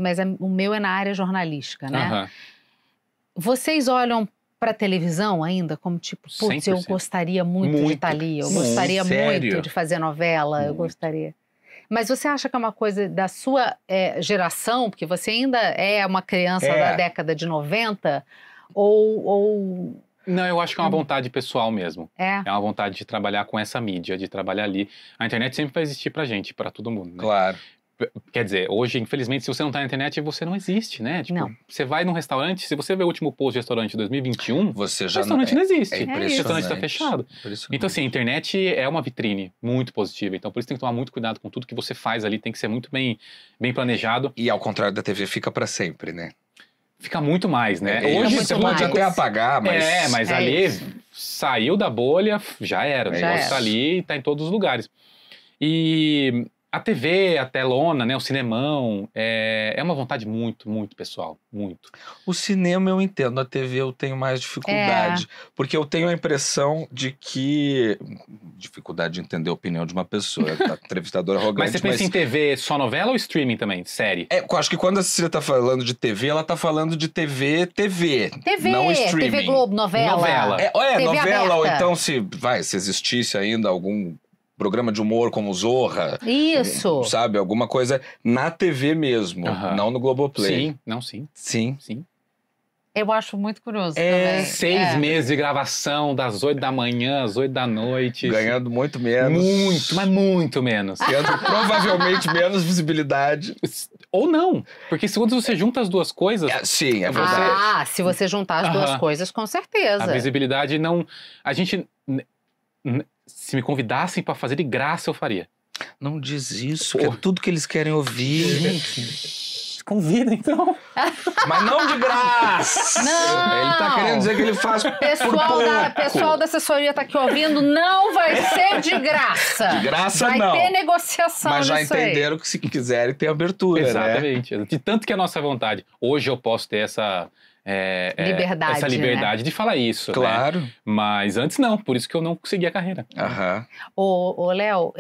Mas o meu é na área jornalística, né? Vocês olham para televisão ainda como tipo, putz, eu gostaria muito de estar ali, eu gostaria muito de fazer novela, eu gostaria... Mas você acha que é uma coisa da sua geração, porque você ainda é uma criança da década de 90, ou... Não, eu acho que é uma vontade pessoal mesmo. É uma vontade de trabalhar com essa mídia, de trabalhar ali. A internet sempre vai existir pra gente, pra todo mundo, né? Claro. Quer dizer, hoje, infelizmente, se você não tá na internet, você não existe, né? Tipo, não. Você vai num restaurante, se você vê o último post de restaurante de 2021, o restaurante não existe. O restaurante tá fechado. Então, assim, a internet é uma vitrine muito positiva. Então, por isso tem que tomar muito cuidado com tudo que você faz ali, tem que ser muito bem planejado. E ao contrário da TV, fica pra sempre, né? Fica muito mais, né? Hoje você pode até apagar, mas... mas ali saiu da bolha, já era. O negócio tá ali e tá em todos os lugares. E a TV, a telona, né, o cinemão, é uma vontade muito pessoal, muito. O cinema eu entendo, a TV eu tenho mais dificuldade, porque eu tenho a impressão de que... Dificuldade de entender a opinião de uma pessoa, entrevistadora arrogante. Mas você pensa em TV só novela ou streaming também, série? Eu acho que quando a Cecília tá falando de TV, ela tá falando de TV, não streaming. TV Globo, novela. Novela, ou então se existisse ainda algum... programa de humor como Zorra. Isso. Sabe? Alguma coisa na TV mesmo, não no Globoplay. Sim. Sim. Eu acho muito curioso também. 6 meses de gravação, das 8 da manhã às 8 da noite. Ganhando muito menos. Muito, mas muito menos. Tendo provavelmente menos visibilidade. Ou não, porque quando você junta as duas coisas... Sim, é verdade. Se você juntar as duas coisas, com certeza. A visibilidade não... A gente... Se me convidassem pra fazer de graça, eu faria. Não diz isso, que é tudo que eles querem ouvir. Gente, convida então. Mas não de graça! Não! Ele tá querendo dizer que ele faz Pessoal da assessoria tá aqui ouvindo, não vai ser de graça. De graça vai não. Vai ter negociação Mas já nisso aí. entenderam que se quiserem tem abertura, Exatamente. De tanto que é a nossa vontade. Hoje eu posso ter essa liberdade de falar isso. Claro. Né? Mas antes não, por isso que eu não consegui a carreira. Aham. Ô, Léo,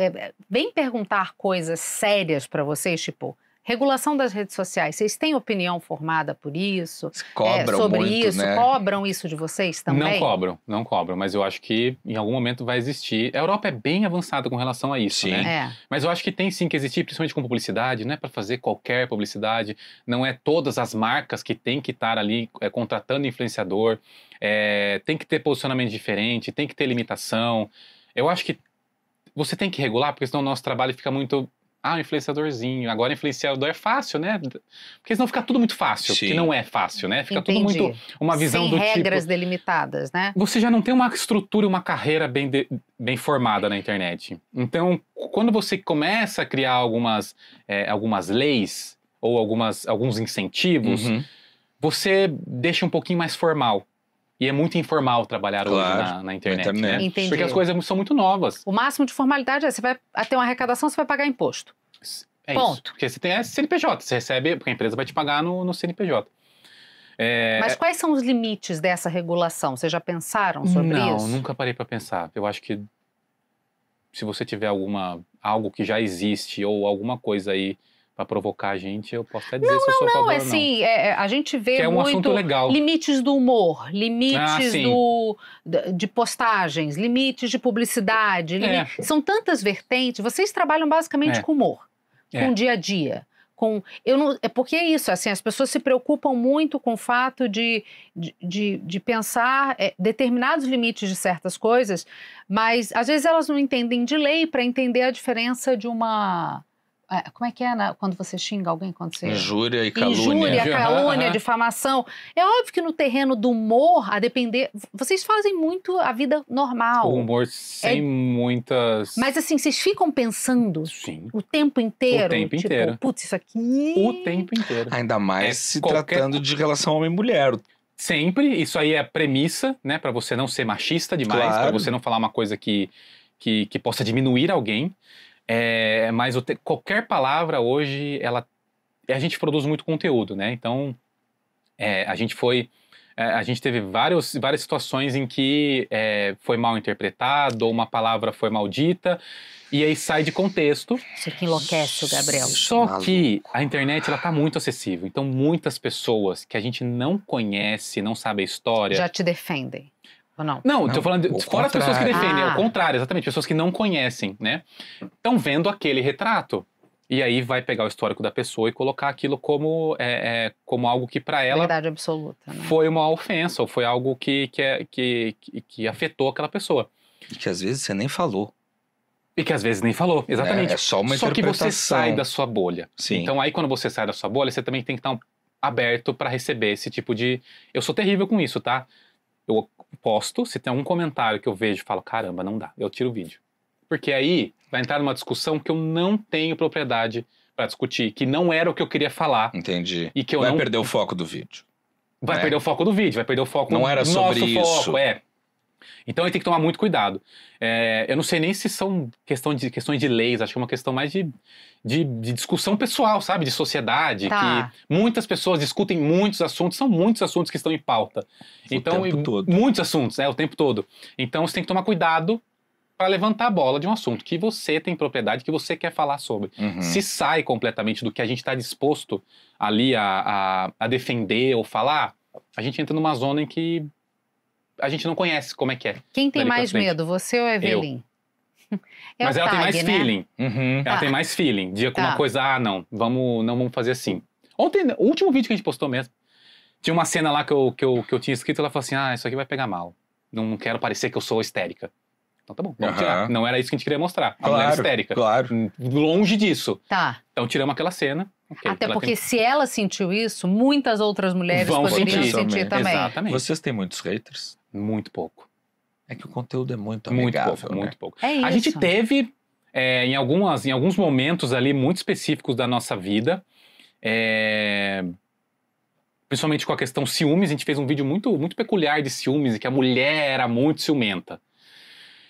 vem perguntar coisas sérias pra vocês, tipo... Regulação das redes sociais, vocês têm opinião formada por isso? Cobram sobre muito, isso? né? Cobram isso de vocês também? Não cobram, mas eu acho que em algum momento vai existir. A Europa é bem avançada com relação a isso, sim, né? Mas eu acho que tem sim que existir, principalmente com publicidade, não é para fazer qualquer publicidade, não é todas as marcas que tem que estar ali contratando influenciador, tem que ter posicionamento diferente, tem que ter limitação. Eu acho que você tem que regular, porque senão o nosso trabalho fica muito... influenciadorzinho. Agora influenciador é fácil, né? Porque senão fica tudo muito fácil. Sim. Que não é fácil, né? Fica Entendi. tudo muito... Uma visão sem do tipo... regras delimitadas, né? Você já não tem uma estrutura e uma carreira bem formada na internet. Então, quando você começa a criar algumas leis ou alguns incentivos, você deixa um pouquinho mais formal. E é muito informal trabalhar hoje na internet, né? Entendi. Porque as coisas são muito novas. O máximo de formalidade você vai ter uma arrecadação, você vai pagar imposto. Ponto. Isso. Porque você tem CNPJ, você recebe, porque a empresa vai te pagar no CNPJ. Mas quais são os limites dessa regulação? Vocês já pensaram sobre isso? Não, nunca parei para pensar. Eu acho que se você tiver algo que já existe ou alguma coisa aí para provocar a gente, eu posso até dizer se eu sou a favor ou não. Assim, a gente vê que é um muito assunto legal. Limites do humor, limites de postagens, limites de publicidade. São tantas vertentes. Vocês trabalham basicamente com humor, com o dia a dia. Porque é isso, assim, as pessoas se preocupam muito com o fato de pensar determinados limites de certas coisas, mas às vezes elas não entendem de lei para entender a diferença de uma... Como é que é quando você xinga alguém? Quando você... Injúria e calúnia. Injúria, calúnia, difamação. É óbvio que no terreno do humor, a depender... Vocês fazem muito a vida normal. O humor sem muitas... Mas assim, vocês ficam pensando o tempo inteiro? O tempo inteiro. Putz, isso aqui... O tempo inteiro. Ainda mais se tratando de relação homem-mulher. Sempre. Isso aí é a premissa, né? Pra você não ser machista demais. Pra você não falar uma coisa que possa diminuir alguém. Mas qualquer palavra hoje, a gente produz muito conteúdo, né? Então, a gente teve várias situações em que foi mal interpretado, ou uma palavra foi maldita, e aí sai de contexto. Isso que enlouquece o Gabriel. Só que a internet, ela tá muito acessível. Então, muitas pessoas que a gente não conhece, não sabe a história... Já te defendem. Não, tô falando fora as pessoas que defendem, ao contrário, exatamente, pessoas que não conhecem, né? Estão vendo aquele retrato. E aí vai pegar o histórico da pessoa e colocar aquilo como algo que para ela... Verdade absoluta. Né? Foi uma ofensa, ou foi algo que afetou aquela pessoa. E que às vezes você nem falou. E que às vezes nem falou, exatamente. É só uma interpretação. Só que você sai da sua bolha. Sim. Então aí quando você sai da sua bolha, você também tem que estar aberto para receber esse tipo de... Eu sou terrível com isso, tá? Eu posto, se tem algum comentário que eu vejo e falo, caramba, não dá, eu tiro o vídeo. Porque aí vai entrar numa discussão que eu não tenho propriedade para discutir, que não era o que eu queria falar. Entendi. E que eu vai perder o foco do vídeo. Vai perder o foco do vídeo, vai perder o foco não era do sobre nosso isso. foco, Então aí tem que tomar muito cuidado. Eu não sei nem se são questões de leis, acho que é uma questão mais de discussão pessoal, sabe? De sociedade, que muitas pessoas discutem muitos assuntos, são muitos assuntos que estão em pauta. O tempo todo. Muitos assuntos, o tempo todo. Então você tem que tomar cuidado para levantar a bola de um assunto que você tem propriedade, que você quer falar sobre. Se sai completamente do que a gente está disposto ali a defender ou falar, a gente entra numa zona em que a gente não conhece como é que é. Quem tem mais medo, você ou a Evelyn? Mas ela tem mais feeling. Uhum. Ela tem mais feeling. De alguma coisa, não vamos fazer assim. Ontem, o último vídeo que a gente postou mesmo, Tinha uma cena lá que eu tinha escrito, ela falou assim, isso aqui vai pegar mal. Não quero parecer que eu sou histérica. Então tá bom, vamos tirar. Não era isso que a gente queria mostrar. A mulher histérica. Claro. Longe disso. Tá. Então tiramos aquela cena. Okay, até porque se ela sentiu isso, muitas outras mulheres poderiam sentir também. Exatamente. Vocês têm muitos haters? Muito pouco. É que o conteúdo é muito amigável, muito pouco. É isso. A gente teve, em alguns momentos ali muito específicos da nossa vida, principalmente com a questão ciúmes, a gente fez um vídeo muito, muito peculiar de ciúmes, e que a mulher era muito ciumenta.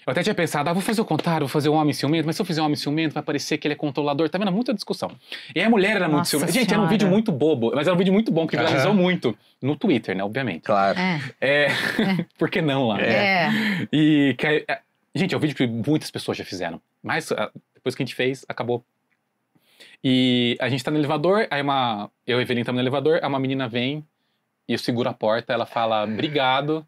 Eu até tinha pensado, vou fazer o contrário, vou fazer um homem ciumento, mas se eu fizer um homem ciumento vai parecer que ele é controlador. Tá vendo? Muita discussão. E a mulher era muito ciumenta. Gente, era um vídeo muito bobo, mas era um vídeo muito bom, que viralizou muito. No Twitter, né, obviamente. Claro. Por que não lá? E, gente, é um vídeo que muitas pessoas já fizeram. Mas depois que a gente fez, acabou. E a gente tá no elevador, aí eu e a Evelyn estamos no elevador, aí uma menina vem e eu seguro a porta, ela fala, obrigado.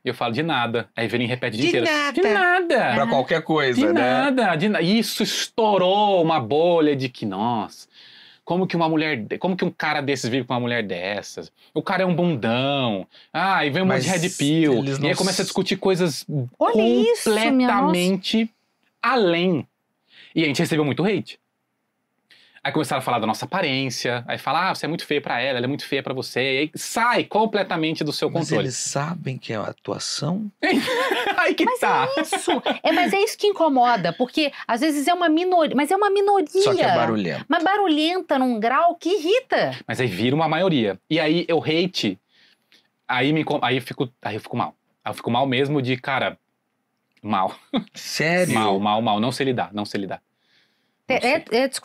E eu falo, de nada. A Evelyn repete o dia inteiro. De nada. Pra qualquer coisa, de né? Nada. E isso estourou uma bolha de que, nossa, como que um cara desses vive com uma mulher dessas? O cara é um bundão. E vem um monte de red pill. E aí começa a discutir coisas completamente além. E a gente recebeu muito hate. Aí começaram a falar da nossa aparência, aí fala, você é muito feia pra ela é muito feia pra você, e aí sai completamente do seu controle. Mas eles sabem que é uma atuação? Aí que tá. É isso. Mas é isso que incomoda, porque às vezes é uma minoria, mas é uma minoria. Só que é barulhenta. Mas barulhenta num grau que irrita. Mas aí vira uma maioria. E aí eu hate, aí eu fico mal. Aí eu fico mal mesmo de, cara, mal. Sério? Mal, não sei lidar.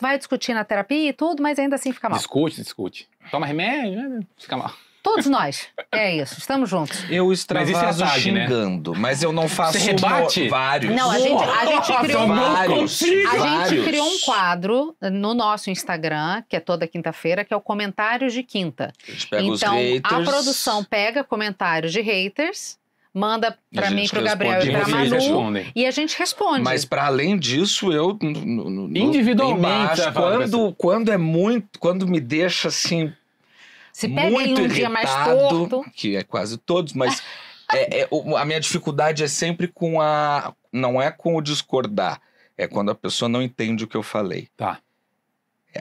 Vai discutir na terapia e tudo, mas ainda assim fica mal. Discute. Toma remédio, fica mal. Todos nós. É isso, estamos juntos. Eu extravaso xingando, mas eu não faço... Você rebate? Vários. Não, a gente criou vários. A gente criou um quadro no nosso Instagram, que é toda quinta-feira, que é o Comentários de Quinta. A gente pega então, os haters. a produção pega comentários de haters, manda pra mim, pro Gabriel e pra vocês Manu, respondem. e a gente responde. Mas para além disso, eu... Individualmente. Quando me deixa assim... Se pega muito ele num dia mais irritado, torto. que é quase todos, mas a minha dificuldade é sempre não é com o discordar, é quando a pessoa não entende o que eu falei. Tá.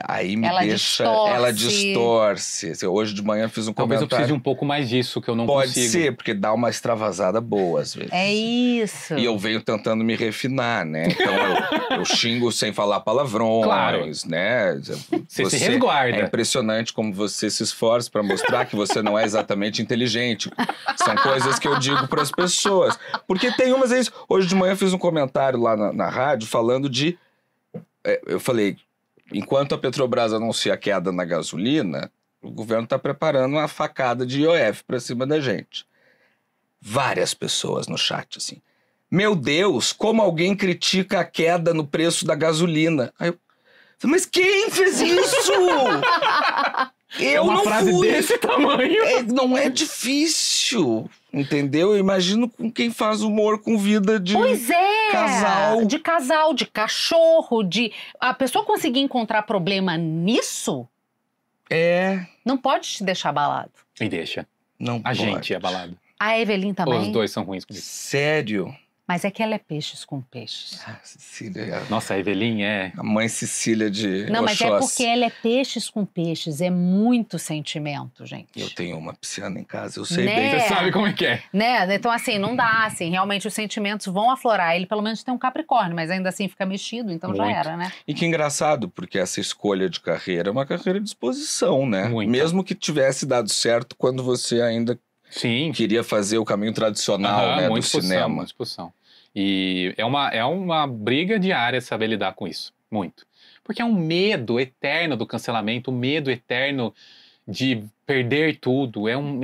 Aí me Ela deixa... distorce. Ela distorce. Hoje de manhã eu fiz um Talvez comentário... eu precise um pouco mais disso, que eu não Pode consigo. ser, porque dá uma extravasada boa às vezes. É isso. E eu venho tentando me refinar, né? Então eu xingo sem falar palavrões, claro. né? Você se resguarda. É impressionante como você se esforça para mostrar que você não é exatamente inteligente. São coisas que eu digo para as pessoas. Porque tem umas vezes... Hoje de manhã eu fiz um comentário lá na rádio falando de... eu falei... Enquanto a Petrobras anuncia a queda na gasolina, o governo está preparando uma facada de IOF para cima da gente. Várias pessoas no chat, assim. Meu Deus, como alguém critica a queda no preço da gasolina? Aí eu, mas quem fez isso? Eu uma não frase fui. desse tamanho. Não é difícil, entendeu? Eu imagino com quem faz humor com vida de casal. De casal, de cachorro, de... A pessoa conseguir encontrar problema nisso, não pode te deixar abalado. E deixa. Não A pode. gente é abalado. A Evelyn também. Os dois são ruins comigo. Sério? Mas é que ela é peixes com peixes. Cecília, Nossa, a Evelyn é... a mãe Cecília de Não, mas é Oxóssi. porque ela é peixes com peixes. É muito sentimento, gente. Eu tenho uma pisciana em casa, eu sei Né? bem. Você sabe como é que é. Né? Então, assim, não dá, assim. Realmente, os sentimentos vão aflorar. Ele, pelo menos, tem um Capricórnio, mas ainda assim fica mexido, então já Muito. era, né? E que engraçado, porque essa escolha de carreira é uma carreira de exposição, né? Muita. Mesmo que tivesse dado certo quando você ainda Sim. queria fazer o caminho tradicional, né, do muita exposição, cinema. muita exposição. E é uma briga diária saber lidar com isso. Muito. Porque é um medo eterno do cancelamento, um medo eterno de perder tudo. É um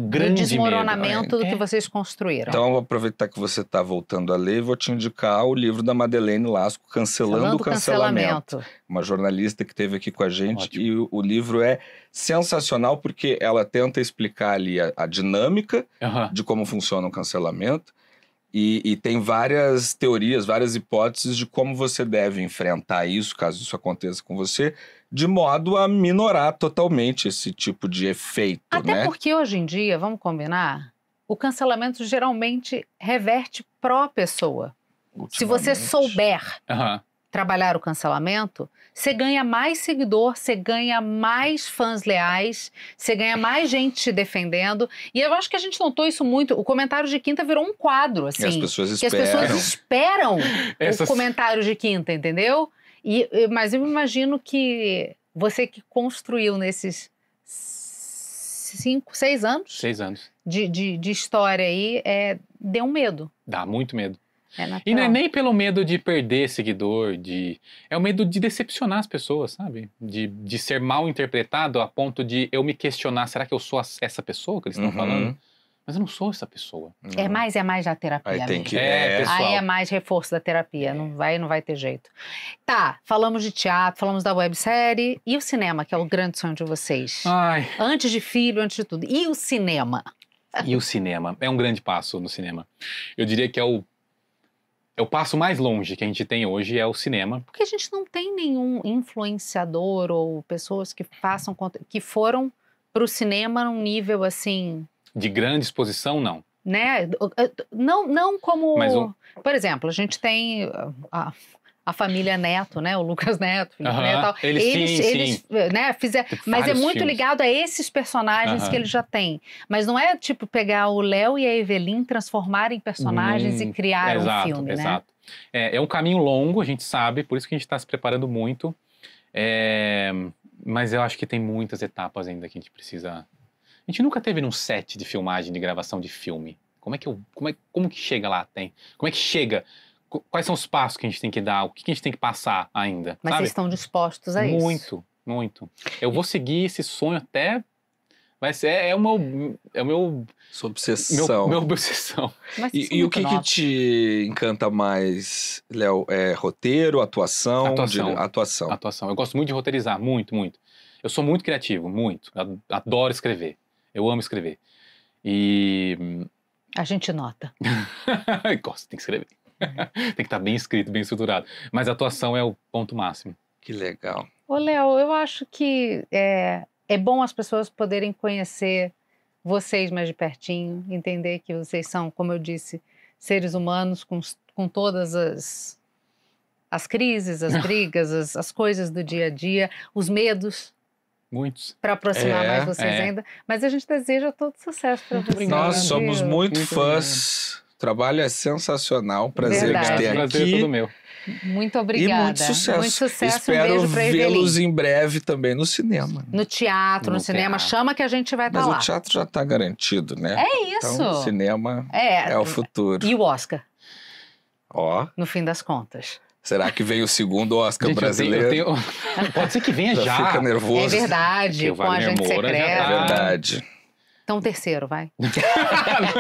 grande O desmoronamento medo. do que vocês construíram. Então, eu vou aproveitar que você está voltando a ler e vou te indicar o livro da Madeleine Lasco, Cancelando o Cancelamento. Uma jornalista que esteve aqui com a gente. Ótimo. E o livro é sensacional porque ela tenta explicar ali a dinâmica Aham. de como funciona o cancelamento. E tem várias teorias, várias hipóteses de como você deve enfrentar isso, caso isso aconteça com você, de modo a minorar totalmente esse tipo de efeito, Até né? porque hoje em dia, vamos combinar, o cancelamento geralmente reverte pró pessoa. Se você Ultimamente. souber Aham. trabalhar o cancelamento, você ganha mais seguidor, você ganha mais fãs leais, você ganha mais gente te defendendo. E eu acho que a gente notou isso muito. O comentário de quinta virou um quadro, assim. E as pessoas que as esperam. pessoas esperam Essas- o comentário de quinta, entendeu? Mas eu imagino que você que construiu nesses 5, 6 anos 6 anos. de história aí, deu um medo. Dá muito medo. É natural. E não é nem pelo medo de perder seguidor, é o medo de decepcionar as pessoas, sabe? De ser mal interpretado a ponto de eu me questionar, será que eu sou essa pessoa que eles estão Uhum. falando? Mas eu não sou essa pessoa. É mais da terapia. Aí tem amigo. que... pessoal. Aí é mais reforço da terapia, não vai ter jeito. Tá, falamos de teatro, falamos da websérie e o cinema, que é o grande sonho de vocês. Ai, Antes de filho, antes de tudo. E o cinema? e o cinema? É um grande passo no cinema. Eu diria que é o passo mais longe que a gente tem hoje é o cinema. Porque a gente não tem nenhum influenciador ou pessoas que façam que foram pro cinema num nível assim, De grande exposição, não. né? Não como... Mas Por exemplo, a gente tem a família Neto, né? O Lucas Neto, Felipe Aham. Neto, e tal. Eles, né, fizeram, Tem mas é vários muito filmes. ligado a esses personagens Aham. que ele já tem. Mas não é tipo pegar o Léo e a Evelyn, transformar em personagens e criar um filme, né? Exato. É um caminho longo, a gente sabe, por isso que a gente está se preparando muito. Mas eu acho que tem muitas etapas ainda que a gente precisa... A gente nunca teve num set de filmagem, de gravação de filme. Como que chega lá? Como é que chega? Quais são os passos que a gente tem que dar? O que a gente tem que passar ainda? Mas sabe? vocês estão dispostos a isso? Muito, muito. Eu vou seguir esse sonho até... Vai ser, é o meu Sua obsessão. meu obsessão. Mas vocês são E o muito que novos. te encanta mais, Léo? É roteiro, atuação? Atuação. Atuação. Eu gosto muito de roteirizar, muito, muito. Eu sou muito criativo, muito. Adoro escrever. Eu amo escrever. E... A gente nota. Gosto, tem que escrever. Tem que estar bem escrito, bem estruturado. Mas a atuação é o ponto máximo. Que legal. Ô, Léo, eu acho que é bom as pessoas poderem conhecer vocês mais de pertinho, entender que vocês são, como eu disse, seres humanos com todas as crises, as brigas, as coisas do dia a dia, os medos, Muitos. para aproximar mais vocês ainda. Mas a gente deseja todo sucesso para vocês. obrigado. Nós somos viu? muito Muito fãs. O trabalho é sensacional. Prazer Verdade. te ter Prazer é aqui. todo meu. Muito E obrigada. muito sucesso. Muito sucesso. Espero Um beijo para vê-los Evelyn. em breve também no cinema. No teatro, no No cinema, teatro. chama que a gente vai estar Mas lá. o teatro já está garantido, né? É isso. Então, cinema é o futuro. E o Oscar, Ó, no fim das contas. será que vem o segundo Oscar Gente, brasileiro? Pode ser que venha já. Fica nervoso. É verdade, Porque o com a Wagner gente Moura já secreta. É tá. verdade. Então, o terceiro, vai.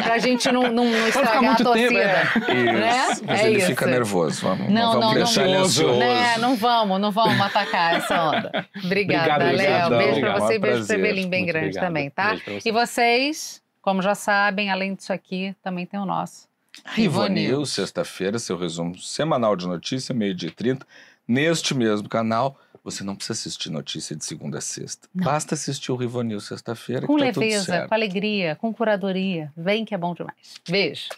Pra gente não ficar estragar a muito torcida. tempo, Né? Isso. Mas É ele isso. fica nervoso. Vamos Não, deixar ele não. ansioso. Né? Não vamos atacar essa onda. Obrigada, Obrigado, Léo. obrigadão. Beijo pra Obrigado. você e Um beijo pra prazer. Evelyn, bem Muito grande obrigado. também, tá? Beijo pra você. E vocês, como já sabem, além disso aqui, também tem o nosso. Rivonews, sexta-feira, seu resumo semanal de notícia, 12h30, neste mesmo canal. Você não precisa assistir notícia de segunda a sexta. Não. Basta assistir o Rivonews sexta-feira Com que tá tudo leveza, certo. com alegria, com curadoria. Vem que é bom demais. Beijo.